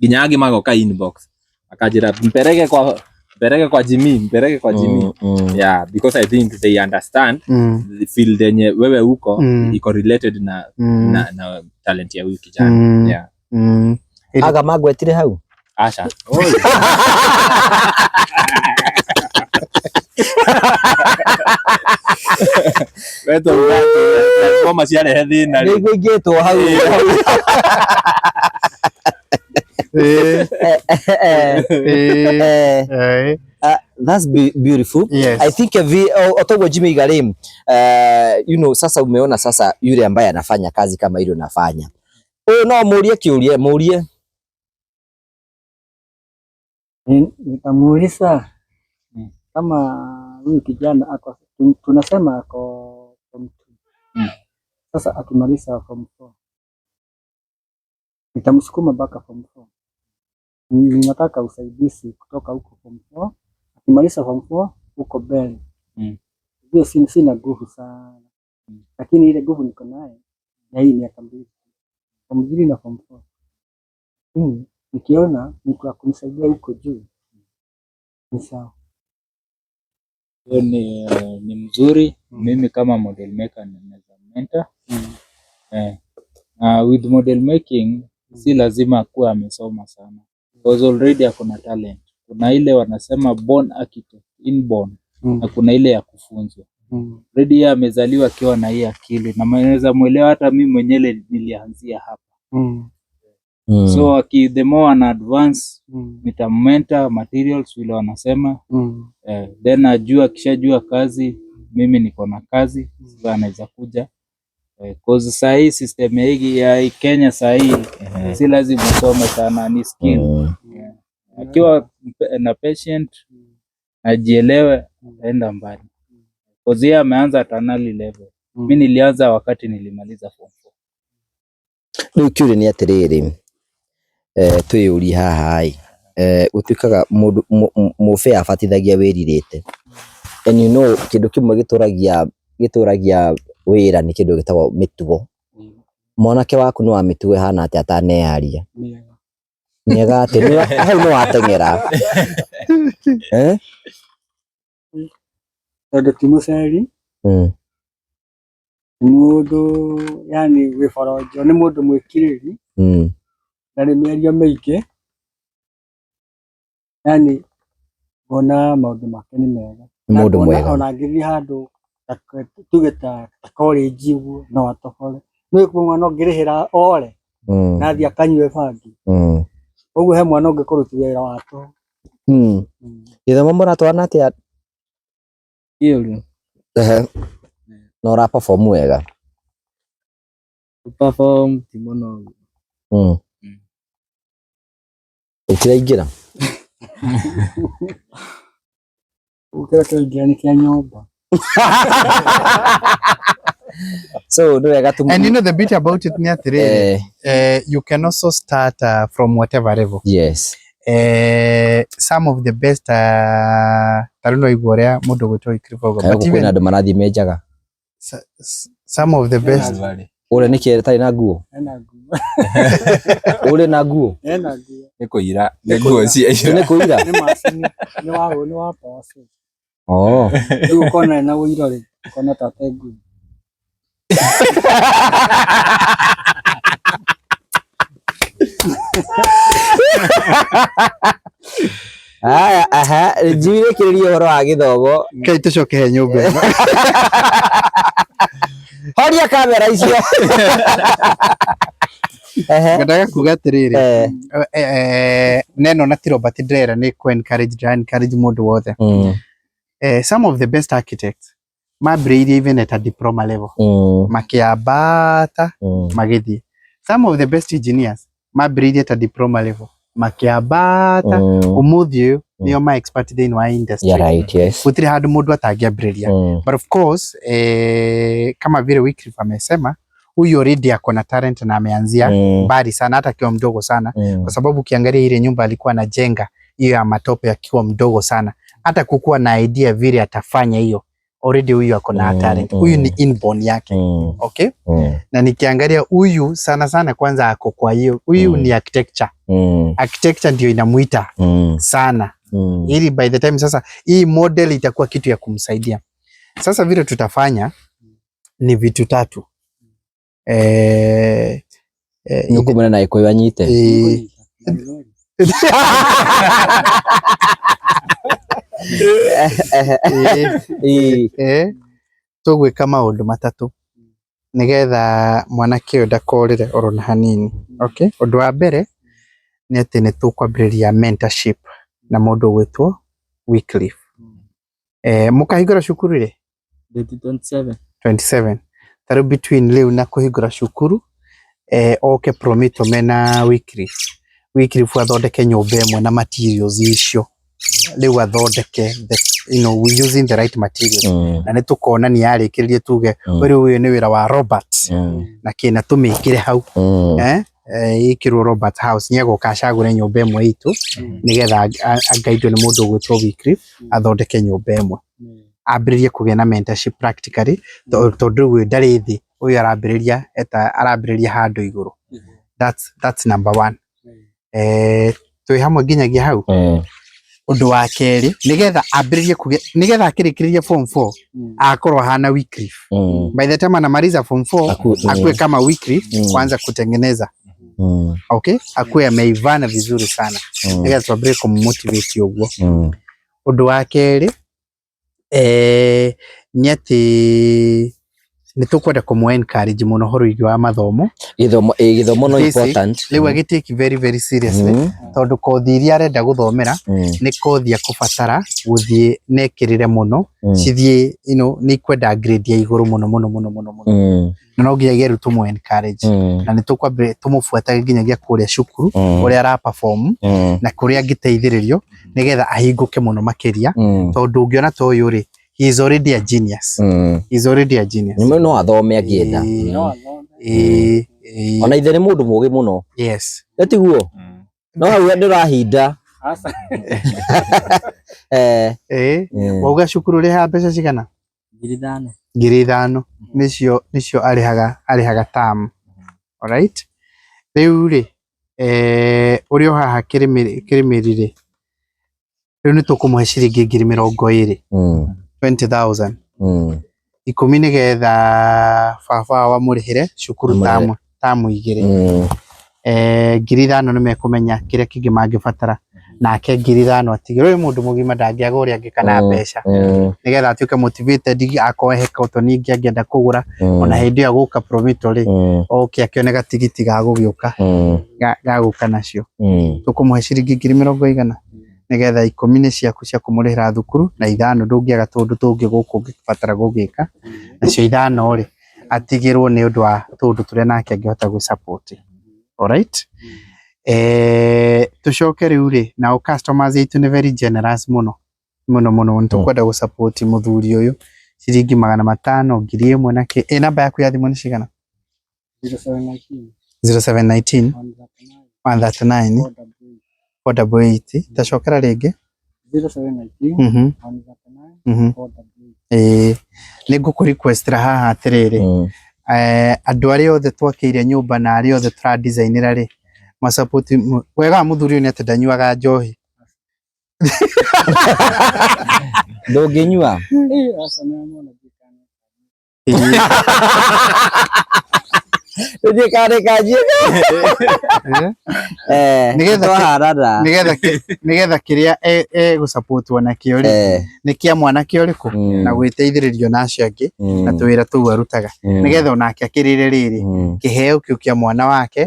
nginya angi magoka inbox akajira mpereke kwa Jimmy yeah, because I think they understand the field yenye wewe uko iko related na talent ya wiki jana yeah aga magwetire hau asha weto koma siare hedhi na nigugeto hau that's beautiful. Yes. I think otogo Jimmy Garim, you know, sasa umeona sasa yule ambaye anafanya kazi kama ile unafanya. No muulie kiulie muulie. Nitamuuliza kama huyu kijana ako tunasema ako form 2. Sasa akimaliza form 4. Nitamsukuma mpaka form 4. Ninataka usaidizi kutoka huko form 4. Akimaliza form 4 huko mbele. Hiyo sina nguvu sana. Lakini ile nguvu niko nayo na hii miaka 2. Form 3 na form 4. Nikiona niko kunisaidia huko juu. Ni sawa. Hiyo ni mzuri. Mimi kama model maker ninaweza mentor. With model making si lazima kuwa amesoma sana. Because already akona talent. Kuna ile wanasema born architect, inborn. Na kuna ile ya kufunzwa. Already yeye amezaliwa akiwa na hii akili na naweza muelewa hata mimi mwenyewe nilianzia hapa. So the more an advance nitammentor materials vile wanasema then ajua kishajua kazi mimi niko na kazi sasa anaweza kuja cause saa hii system ya Kenya saa hii si lazima usome sana, ni skill. Akiwa na patient ajielewe aenda mbali cause yeye ameanza at an early level. Mimi nilianza wakati nilimaliza form 4. Riu kiuri ni atiriri tuyuri haha utuikaga mufe abatithagia wiririte, and you know kindu kimwe gituragia wira ni kindu gitagwo mitugo. Mwanake waku no amitugo hana ati atanearia niega ati hau no atengera tondu ti muceri mundu yani wi forojo ni mundu mwikiriri na ni mĩario mĩingĩ yani bona maũndũ make nĩ mega mũndũ mwega. Ona ngĩthiĩ handũ tuge ta college ũguo no atobore nĩ mwana ũngĩrĩhĩra ore na athiĩ akanyue bangi ũguo he mwana ũngĩkũruta wĩra wake. Gĩthomo mũratwarana atĩa? Hiyo na ura perform wega? Perform ti mũno. Utiraingira ukira kĩingĩra nĩ kĩa nyũmba. So no wega tu. And you know the bit about it ni atire you can also start from whatever level. Yes. Some of the best taruno igworia mundu gwitwo ikrivogo, but even andu marathi menjaga some of the best ule ni kire tari na nguo ule na nguo ni kuira ni nguo cia ni kuira ni macini ni wa pose ndio kona na uirore Kona tategu. Aya, aha, njire kiririo horo wa githomo. Kai tucoke he nyumba. Horia kamera icio. Ngadaga kuga atiriri. Neno na ti Robert Ndera ni ku encourage mundu wothe. Some of the best architects mambĩrĩirie even at a diploma level. Makiambata magithii. Some of the best engineers mambĩrĩirie at a diploma level. Makiambata umuthi uyu nio ma expert thĩinĩ wa industry. Yeah, right, yes. Gũtirĩ handũ mũndũ atangĩambĩrĩria. But of course kama vile Wycliffe amesema huyu already akona talent na ameanzia mbali sana hata akiwa mdogo sana kwa sababu ukiangalia ile nyumba alikuwa anajenga hiyo ya matope akiwa mdogo sana. Hata kukuwa na idea vile atafanya hiyo already huyu akona talent. Huyu ni inborn yake. Okay? Na nikiangalia huyu sana sana kwanza ako kwa hiyo. Huyu ni architecture. Architecture ndio inamuita sana. Ili by the time sasa hii model itakuwa kitu ya kumsaidia. Sasa vile tutafanya ni vitu tatu. Nukumena na iko yanyite. Tugwika maundu matatu nigetha mwanake uyu ndakorire orona hanini. Okay? Undu wa mbere ni ati ni tukwambĩrĩria mentorship na mundu gwitwo Wycliffe. Mukahingũra cukuru ri 27 taru between leo na kuhingũra cukuru oke Promito mena Wycliffe athondeke nyumba ĩmwe na materials icio. Leo athondeke we using the right materials. Na nĩ tukona ni yarĩkĩrĩrie tuge ũyũ nĩ wĩra wa Robert na kĩna tumĩkĩre hau ikirwo Robert House nĩegũka acagũre nyumba ĩmwe itu nigetha agaidwo nĩ mũndũ gwĩtwo Wycliffe athondeke nyumba ĩmwe. Ambĩrĩrie kũgĩa na mentorship practically tondũ ũyũ ndarĩ thĩ, ũyũ arambĩrĩria handũ igũrũ. That's number one. Twĩ hamwe nginyagia hau. Undu wa keri nigetha ambĩrĩrie kũgĩa nigetha akĩrĩkĩrĩria form 4 akorwo hana Wycliffe. By the time anamaliza form 4 akue kama Wycliffe kwanza kutengeneza. Okay? Akue ameivana vizuri sana. Nigetha tuambĩrĩrie kummotivate ũguo. Undu wa keri ni ati ni tukwenda kumu encourage muno horo-inĩ wa mathomo. Githomo no important. Rĩu agitake very very seriously tondu kothi iria arenda guthomera ni kothi ya kubatara guthie nekirire muno cithie ni kwenda grade ya iguru muno. Na no nginya geru tumu encourage na ni tukwambire tumufuata nginyagia kuria cukuru uria ara perform na kuria ngiteithĩrĩrio nigetha ahinguke muno makiria tondu ungiona to uyu ri he is already a genius. Nimwe no athome angĩenda. Ona ithe nĩ mũndũ mũgĩ muno. Yes. Tiguo. No hau ndĩrahinda. Wauga cukuru rĩha mbeca cigana? 5,000 nicio arihaga term. Alright? Rĩu rĩ ũrĩ o haha Kĩrĩmĩri rĩu nĩ tũkũmũhe ciringi 20,000. 20,000. 10 nigetha baba wa mũrĩhĩre cukuru tamu 2. 5,000 nĩ mekũmenya kĩrĩa kĩngĩ mangĩbatara nake 5,000 atigĩrwo ũyũ mũndũ mũgima ndangĩaga ũrĩa angĩkana mbeca nigetha atuĩke motivated akohe kotoni ingĩ angĩenda kũgũra ona hĩndĩ ĩyo gũka Promito rĩ oke akĩone gatigiti ga gũgĩũka nacio. Tũkũmũhe ciringi 20,000 nigetha 10 nĩ ciaku cia kũmũrĩhĩra thukuru na 5 ndũngĩaga tũndũ tũngĩ gũkũ ũngĩbatara gũgĩka nacio 5 rĩ atigĩrwo nĩ ũndũ wa tũndũ tũrĩa nake angĩhota gwĩ support. Alright? Tucoke rĩu rĩ nao customers aitũ nĩ very generous muno nĩtũkwenda gũ support mũthuri ũyũ ciringi 500, 1,000 na kĩ. Namba yaku ya thimũ nĩ cigana? 0719 139 488. Tacokera rĩngĩ 0719 nĩ ngũkũ requestera haha atĩrĩrĩ andũ arĩa othe twakĩire nyũmba na arĩa othe tũra designera rĩ ma support wega mũthuri nĩ atĩ ndanyuaga njohi. Ndũngĩnyua Ndiye kare kaje nigetha kiria gusupport nakio ni kia mwanake uriku na gwiteithiririo nacio angi na tuwira tu arutaga nigetha onake akirire riri kiheo kiu kia mwana wake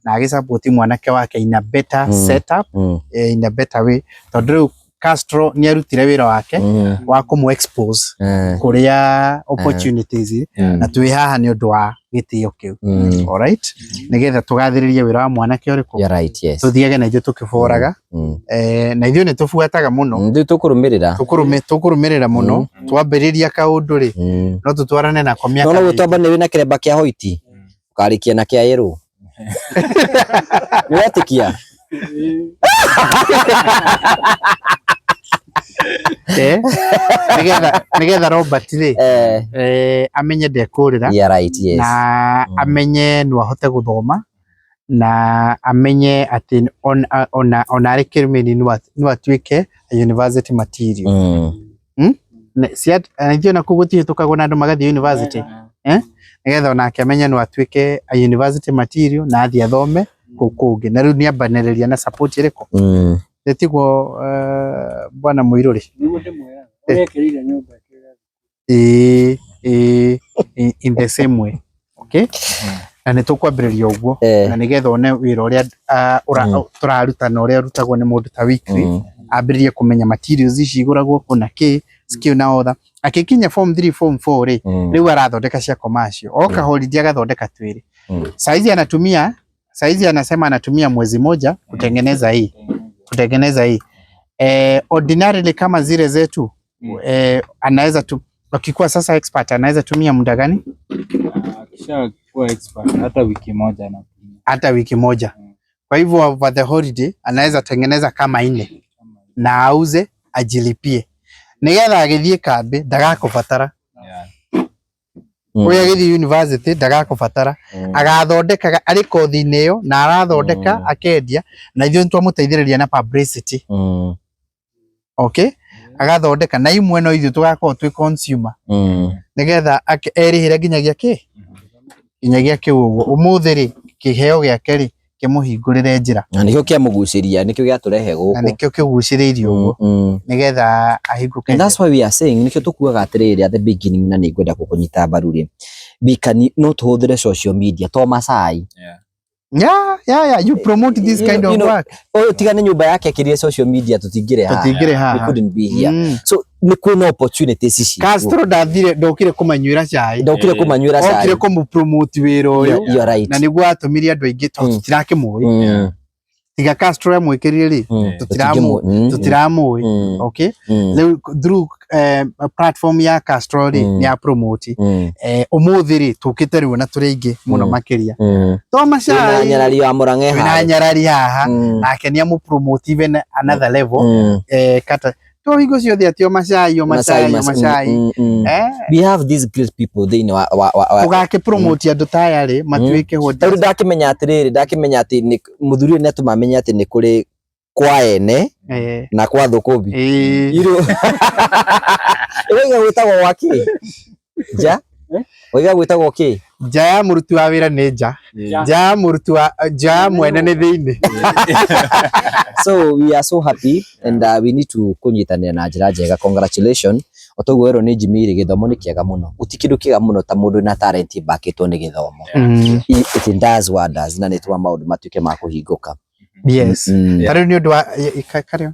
na agisupport mwanake wake in a better setup in a better way tondu Castro ni arutire wira wake wa kumu expose kuria opportunities na twi haha ni undu wa gitio kiu alright nigetha tugathiririe wira wa mwanake uriku tuthiage na ithu tukiboraga na ithu ni tufuataga muno ndi tukurumirira muno twambiriria kaundu ri no tutwarane na komia no gutamba ni wina kiremba kia hoiti ukarikia na kia yeru niwatikia nigetha Robert ri amenye ndekurira na amenye no ahote guthoma na amenye ati ona ari kirmeni no atuike university material siat anajua na kugutie tukagwa na andu magathi university nigetha onake amenye no atuike university material na athi athome kukungi na riu ni abanereria na support iriko Tetigo bwana Muiruri in the same way okay na nitukwambiriria uguo na nigetha one wira uria turaruta na uria rutagwo ni mundu ta weekly ambiririe kumenya materials ici iguragwo kuna ki skill na other akikinya form 3 form 4 ri riu arathondeka cia commercial oka holiday agathondeka twiri saizi anasema anatumia mwezi moja kutengeneza hii ordinarily kama zile zetu anaweza tu akikuwa sasa expert anaweza tumia muda gani? Kisha kuwa expert hata wiki moja kwa hivyo over the holiday anaweza tengeneza kama 4 na auze ajilipie nigetha agithie kambi ndagakubatara uya githi university ndagakubatara agathondeka ari kothi-ini iyo na arathondeka akendia na ithuĩ twamuteithĩrĩria na publicity okay agathondeka na imwe no ithuĩ tugakorwo twi consumer nigetha erĩhĩre nginyagia kĩ ũguo ũmũthĩ rĩ kĩheo gĩake rĩ kimuhingurire njira na nikio kia muguciria nikio giaturehe guku na nikio kiguciriirio uguo nigetha ahinguke. That's why we are saying nikio tukuaga atiriri at the beginning na ningwenda kukunyita mbaru ri bikani no tuhuthire social media to Masai yeah you promote this kind of work tigane nyumba yake akirie social media tutingire ha we couldn't be here so ni kuna opportunities ici Castro ndokire kumanywira cai okire kumupromote wira uyu na niguo atumiria andu aingi tutirakimui tiga Castro amwikirire ri tutiramui okay through platform ya Castro ri ni a promote umuthi ri tukite riu na turi aingi muno makiria to Masai nyarari wa Murang'e na nyarari haha nake ni amu promote even another level kata to higo ciothe atio Masai we have these great people they know ugake promote andu taya ri matuike hoda tori ndakimenya ati ni muthuri ne tumamenya ati ni kuri kwa ene na kwa thukubi iro gwitagwo waki gwitagwo ki ya muruti wa wira ni ya muruti wa mwene ni thiini so we are so happy and we need to kunyitania na njira njega. Congratulations otoguo ero ni Jimmy githomo ni kiega muno utikindu kiega muno ta mundu na talent bakitwo ni githomo it does wonders na nitwa maundu matuike ma kuhinguka. Yes tari ni undu wa kare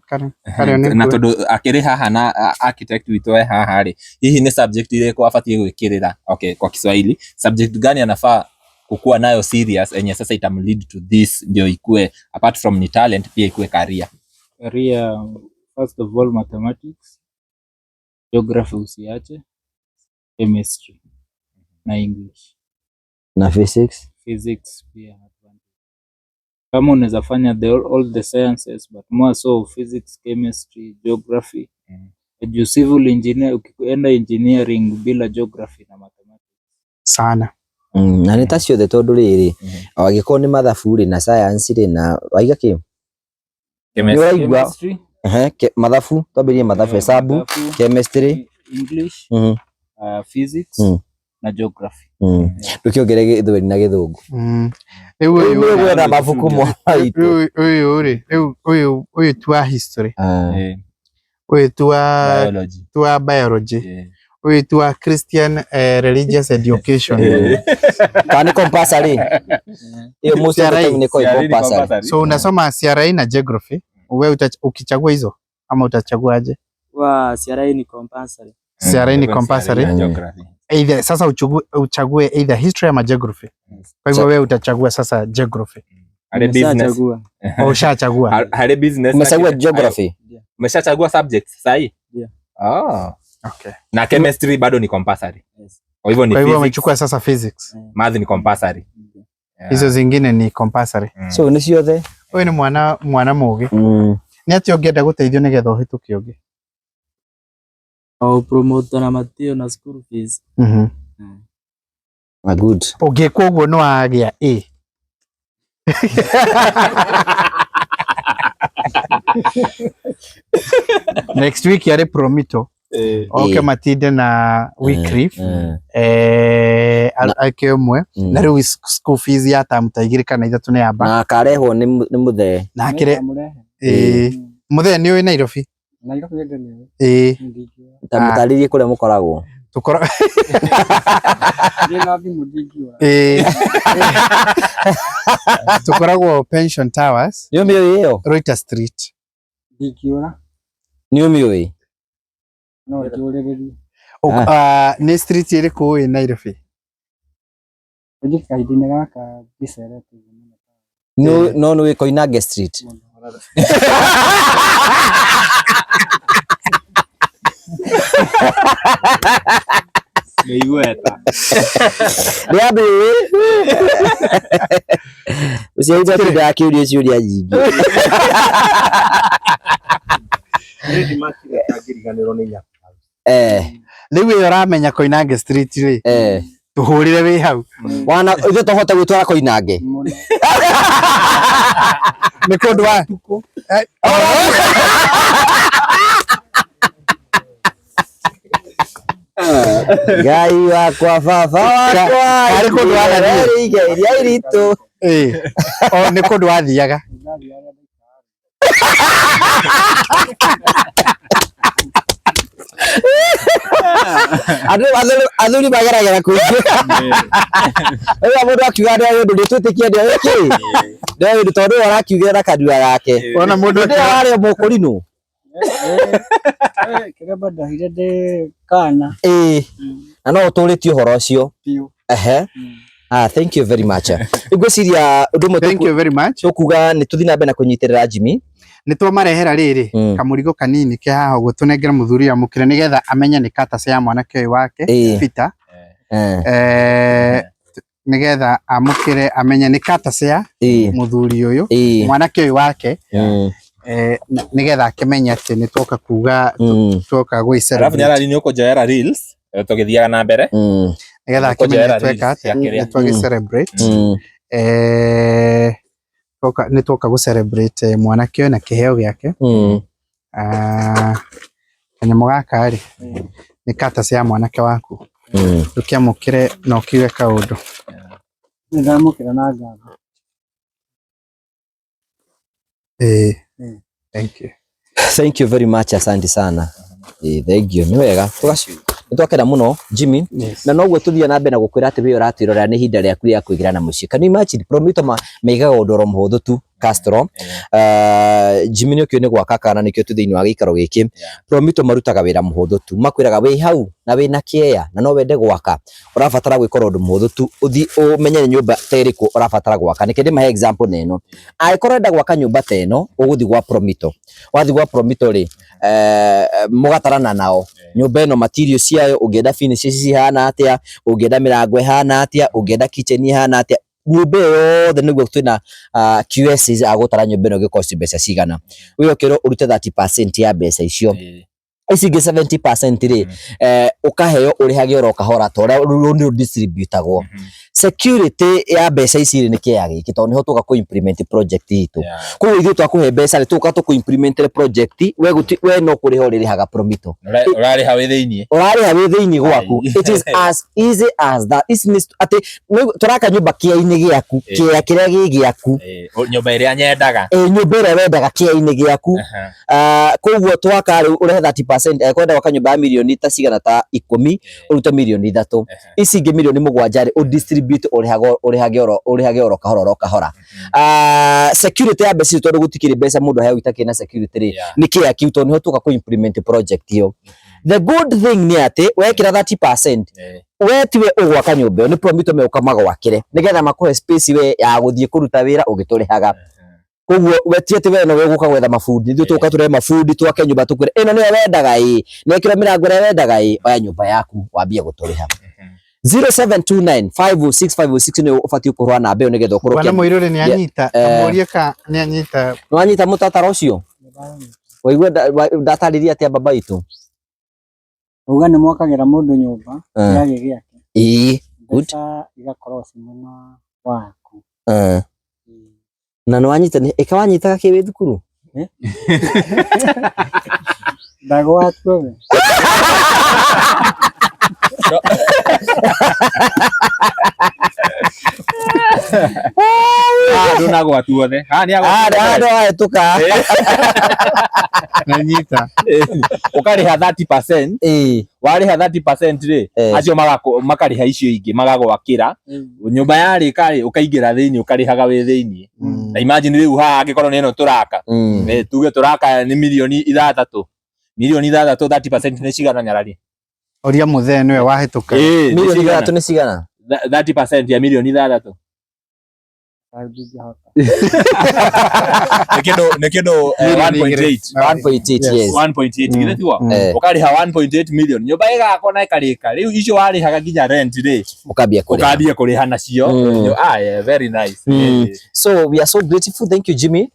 na tondu akiri haha na architect witu we haha ri hihi ni subject ile kwa afatie gwikirira okay kwa Kiswahili subject gani anafaa kukua nayo serious enye sasa itam lead to this ndio ikue apart from ni talent pia ikue career first of all mathematics, geography usiache, chemistry na English na physics pia kama unaweza fanya all the sciences but more so physics, chemistry, geography juu civil engineer ukienda engineering bila geography na mathematics sana na nita ciothe tondu riri agiko ni mathabu ri na science ri na waiga ki chemistry mathabu twambirie mathabu hesabu chemistry English physics na geography. Ndukiongerera Gĩthweri na Gĩthũngũ. Rĩu na mabuku mwaitũ. Ũyũ tua history. Ũyũ tua biology. Ũyũ tua Christian religious education. Kani compulsory. Hiyo most of the time ni compulsory. So unasoma CRE na geography. Wewe ukichagua hizo ama utachaguaje? Wa CRE ni compulsory. CRE ni compulsory. Either sasa uchague either history ama geography. Kwa hivyo wewe utachagua sasa geography. Hale business. Ushachagua. Hale business. Umechagua geography. Umeshachagua subject sahi? Yeah. Okay. Na chemistry bado ni compulsory. Yes. Kwa hivyo ni kwa hivyo physics. umechukua sasa physics. Math ni compulsory. Hizo zingine ni compulsory. So ni ciothe. Wewe ni mwana mugi. Ni ati ungeenda guteithio nigetha uhituke ungi. Promote na matio na school fees. Good. Ungĩkwo ũguo no agĩa A. Next week yarĩ Promito. Okay, matinde na Wycliffe. Ake ũmwe. Na rĩu school fees ya tamu ta 2 kana 3 nĩ yamba. Na akarehwo nĩ Mũthee. Na akire Mũthee nĩ ũĩ Nairobi. Nairobi ndio. Tamũtarĩrie kũrĩa mũkoragwo. Tukoragwo Pension Towers. Nĩ ũmĩũĩ ĩyo? Reuter Street. Ndikiona. Nĩ ũmĩũĩ? No njũrĩrĩrie. Nĩ street ĩrĩkũ ũĩ Nairobi? Ndio kaidini gaka gicerete. No nĩ Koinange Street. Meigueta. Rĩambe ucio uja tuda akiuria ciuria nyingi. Rĩu ĩyo ũramenya Koinange Street rĩ. Tuhũrire wĩ hau. Wana ithuĩ tũhote gwĩtwara Koinange. Nĩ kũndũ wa Ngai wakwa baba wakwa arĩ kũndũ wa iria iritũ. Nĩ kũndũ wathiaga. Athuri mageragera kũingĩ. Rĩrĩa mũndũ akiuga ndio ũndũ ndĩtwĩtĩkia ndio wĩkĩ. Ndio ũndũ tondũ arakiugĩra kanua gake. Ona mũndũ arĩ mũkũrinũ. Kĩrĩa ndahire ndĩ kana. Na no ũtũrĩtie ũhoro ũcio. Thank you very much. Ngwĩciria ũndũ ũmwe thank you very much. Tũkuga nĩ tũthiĩ na mbere na kũnyitĩrĩra Jimmy. Nĩ twamarehera rĩrĩ kamũrigo kanini ke haha ũguo tũnengera mũthuri amũkĩre nĩgetha amenye nĩ katace ya mwanake ũyũ wake Peter. Nĩgetha amũkĩre amenye nĩ katace ya mũthuri ũyũ mwanake ũyũ wake. Nĩgetha akĩmenya atĩ nĩ twoka kuga twoka gwĩcera. Alafu nyarari nĩ ũkũnjoera reels tũgĩthiaga na mbere. Nĩgetha akĩmenya tweka atĩ twagĩ celebrate. Nĩ twoka gũ celebrate mwanake ũyũ na kĩheo gĩake. Kanyamũ gaka rĩ nĩ katace ya mwanake waku. Ndũkĩamũkĩre na ũkiuge kaũndũ. Nĩndamũkĩra na ngatho. Thank you. Thank you very much, asante sana. Thank you. Nĩ wega. Nĩtwakena mũno Jimmy. Na noguo tũthiĩ na mbere na gũkwĩra atĩ we ũratwĩrora nĩ ihinda rĩaku rĩa kũigĩra na mũciĩ. Can you imagine Promito maigaga ũndũ mũhũthũ tu Castro. Jimmy nĩkĩo nĩ gwaka kana nĩkĩo tu thĩinĩ wa gĩikaro gĩkĩ. Promito marutaga wĩra mũhũthũ tu. Makwĩraga wĩ hau na wĩna kĩeya na no wende gwaka. Ũrabatara gwĩka ũndũ mũhũthũ tu. Ũthiĩ ũmenye nyũmba ta ĩrĩkũ ũrabatara gwaka. Nĩkĩo ndĩmahe example na ĩno. Angĩkorwo ũrenda gwaka nyũmba ta ĩno ũgũthiĩ gwa Promito. Wathiĩ gwa Promito rĩ mũgatarana nao. Nyũmba ĩno material ciayo ũngĩenda finishes cihana atĩa, ũngĩenda mĩrango ĩhana atĩa, ũngĩenda kitchen ihana atĩa. Nyũmba yothe nĩguo twĩna QS agũtara nyũmba ĩno gĩkosti mbeca cigana. Wĩ okĩrwo ũrute 30% ya mbeca icio. ici ingi 70% ri ukaheo urihage oro kahora tora ru distributagwo security ya mbeca ici ni kia giki tondu niho tuka ku implement project itu ku ithu twakuhe mbeca ri tuka ku implement project we no kuriho ririhaga promito urariha wi thiini gwaku it is as easy as that is ati turaka nyumba kia-ini giaku kiria gigiaku nyumba iria nyendaga nyumba iria wendaga kia-ini giaku koguo twaka ri urehe 30% kwenda waka nyumba ya milioni ta cigana ta 10 urute milioni 3 ici ingi milioni 7 ri distribute urihage oro kahora security ya mbeca tondu gutikiri mbeca mundu heo itakina security ri ni kia kiu tondu niho tuka ku implement project iyo. The good thing ni ati wekira 30% we tiwe ugwaka nyumba ni promito me ukamagwakire nigetha makuhe space we ya guthie kuruta wira ugiturihaga koguo wetie ati we no weguka gwetha mafundi ithu tuka ture mafundi twake nyumba tukwire ino ni wendaga nekira mirango ria wendaga oya nyumba yaku wambie guturiha 0729506506 ni ufatio kurwa na mbeo nigetha ukorwo bwana Muiruri ni anyita amurie ka ni anyita no anyita mutatara ucio waigua ndatariria atia baba itu uga ni mwakagira mundu nyumba yage giake good igakorwo cimena waku na no anyita ni ikawanyitaga kiwi thukuru ndagwa twe nduna gwatu othe tuka anyita ukariha 30% wariha 30% ri acio makariha icio ingi magagwakira nyumba yarika ri ukaingira thiini ukarihaga wi thiini na imagine riu ha angikorwo ni no turaka tuge turaka ni milioni 6 30% ni cigana nyarari oria muthee niwe wahituka milioni 3 ni cigana 30% ya milioni 6 Nekedo 1.8 yes 1.8 gire tiwa ukariha 1.8 million nyumba igakona ikarika riu icio warihaga nginya rent ri ukambia kuriha nacio very nice so we are so grateful, thank you Jimmy.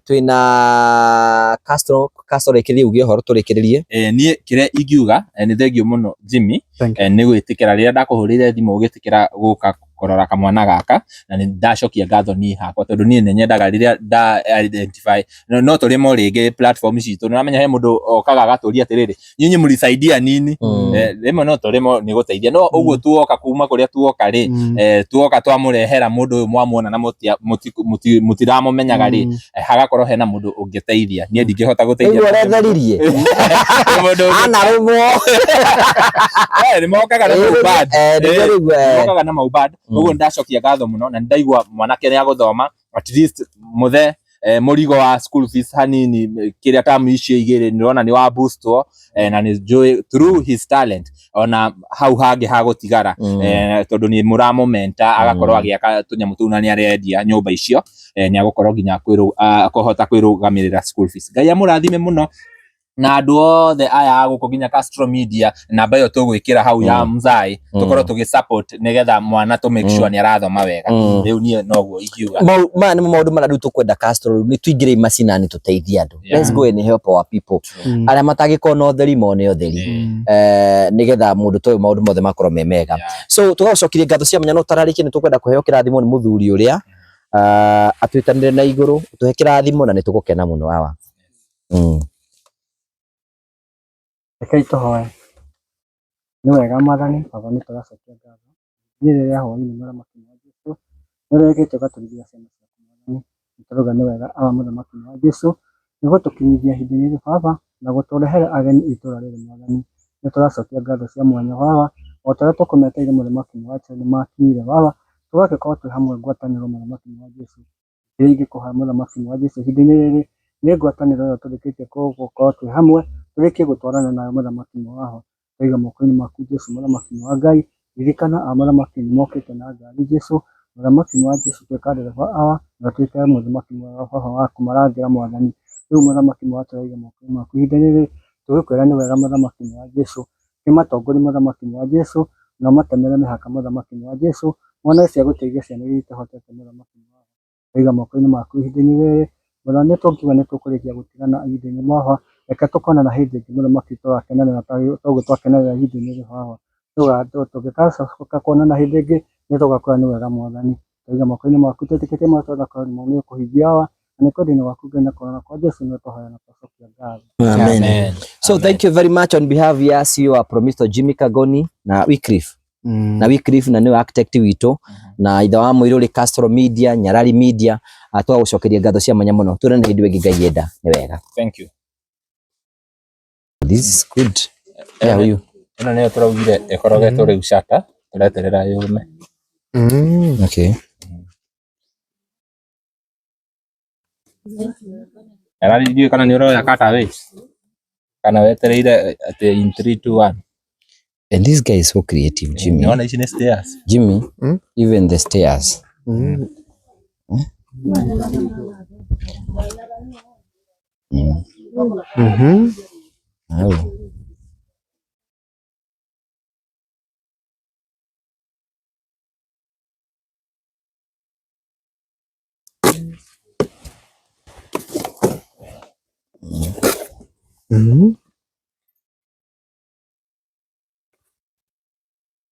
Twina Castro ikithii ugie horo turikiririe nie kire ingiuga ni thengio muno Jimmy ni gwitikira riria ndakuhurire thimu ugitikira guka korora kamwana gaka na ni ndacokia ngatho ni hakwa tondu ni nyendaga riria nda identify no turi mo ringi platform citu na menya he mundu okaga gaturia atiriri nyinyi mulisaidia nini rimwe no turi mo ni guteithia no uguo tuoka kuma kuria tuoka ri tuoka twamurehera mundu uyu mwamuona na mutiramumenyaga ri hagakorwo hena mundu ungiteithia nie ndingihota guteithia uguo retheririe ana rumo ni mokaga na maubad mokaga na maubad uguo ndacokia ngatho muno na ndaigua mwanake ni aguthoma at least muthe murigo wa school fees hanini kiria tamu icio igire nirona ni wa boostwo na ni joy through his talent ona hau hangi hagutigara tondu ni muramo menta agakorwo agiaka tunyamu tu na ni arendia nyumba icio ni agukorwo nginya kuhota kwirugamirira school fees ngai amurathime muno na andu othe aya guko nginya Castro Media namba iyo tugwikira hau ya mzai tukorwo tugisupport nigetha mwana to make sure ni arathoma wega riu nie noguo ingiuga ni maundu maradu tukwenda Castro ni tuingire macinani tuteithia andu let's go and help our people aria matagikona utheri mone utheri nigetha mundu toyo maundu mothe makorwo me mega so tugacokirie ngatho cia munya no tarariki ni tukwenda kuheo kirathimo ni muthuri uria atwitanire na iguru tuhe kirathimo na ni tugukena muno hawa Rekei tuhoe. Ni wega Mwathani baba ni turacokia ngatho ni riria hwaini muramaki wa Jesu nirekete gaturithia ciana ciaku Mwathani nituruga ni wega aba muramaki wa Jesu niguo tukinyithia hindi riri baba na guturehera ageni itura riri Mwathani ni turacokia ngatho cia mwanya baba o taria tukumeteire muramaki wa Jesu ni makire baba tugake korwo twi hamwe ngwataniro muramaki wa Jesu ringi kuha muramaki wa Jesu hindi riri ni ngwataniro yo turikite gukorwo twi hamwe tureke gutwarana na muramaki waho twiga moko-ini maku Jesu muramaki wa Ngai ririkana amuramaki mokite na ngari Jesu muramaki wa Jesu twikandira awa na twikare muramaki wa baba waku marangira Mwathani riu muramaki wa twiga moko-ini maku ihinda riri tugikwira ni wega muramaki wa Jesu kimatongori muramaki wa Jesu na matemere mihaka muramaki wa Jesu mwana cia guteithia ciana iria itahotete muramaki waho twiga moko-ini maku ihinda riri Mwathani tukiuga ni tukurikia gutigana ihinda-ini mwaho reke tũkonana hĩndĩ ĩngĩ mũthamaki tũgakenanĩra toguo twakenanĩra ihinda-inĩ haha tũngĩgacoka kuonana hĩndĩ ĩngĩ nĩtũgakwĩra nĩ wega Mwathani twaiga moko-inĩ maku twĩtĩkĩtie matwenda nĩ ũkũhingia hawa na nĩ kwendwo-inĩ waku Ngai na kũrora kwa Jesu nĩ tũhoya na tũcokia ngatho. Amen. So thank you very much on behalf ya CEO wa Promisto Jimmy Kagoni na Wycliffe na Wycliffe na nĩ architect witũ na ithe wa Mũirũrĩ Castro Media, Nyarari Media, twagucokeria ngatho cia mwanya mũno twĩrane hĩndĩ ĩngĩ Ngai enda nĩ wega. Thank you. This is good. Yeah, huyu. Ĩno nĩyo tũraugire ĩkorogetwo rĩu cata tũreterera yũme. Okay. Nyarari ndiũĩ kana nĩ ũroya cutaways kana wetereire atĩ in 3 2 1. And this guy is so creative, Jimmy. Unaona hizi ni stairs. Jimmy, even the stairs. Oh.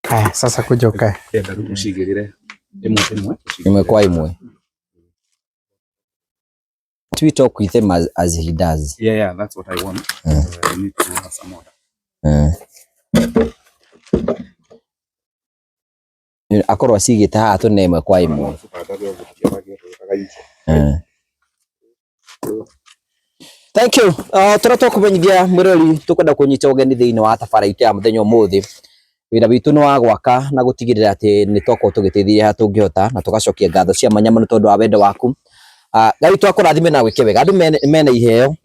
Haya, sasa kuja ukae. Imwe kwa imwe. We talk with him as he does. Yeah, that's what I want. I need to have some order. Akorwo acigĩte haha tũne ĩmwe kwa ĩmwe. Thank you. Tũratwa kũmenyithia mũrori tũkwenda kũnyita ũgeni thĩinĩ wa tabarĩra ya mũthenya ũmũthĩ. Wĩra witũ nĩ wa gwaka na gũtigĩrĩra atĩ nĩ twakorwo tũgĩteithĩrĩria harĩa tũngĩhota na tũgacokia ngatho cia mwanya mũno tondũ wa wendo waku. Ngai twakũrathime na gwĩke wega. Andũ mena iheo.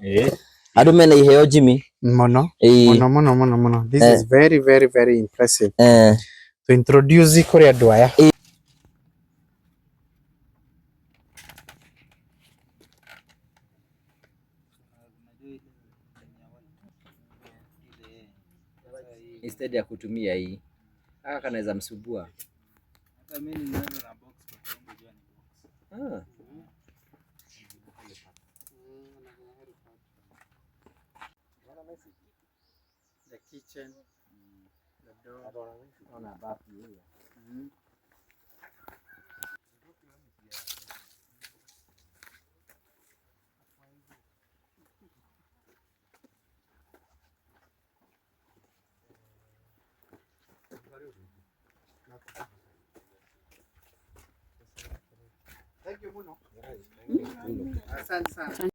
Andũ mena iheo Jimmy. Mono. This is very very very impressive. To introduce kuri andũ aya. Instead ya kutumia hii. Haka kanaweza msubua. Hata mimi ninaanza na box kwa sababu box. The kitchen, the door, on a bath area. Thank you, Muno. Asante sana.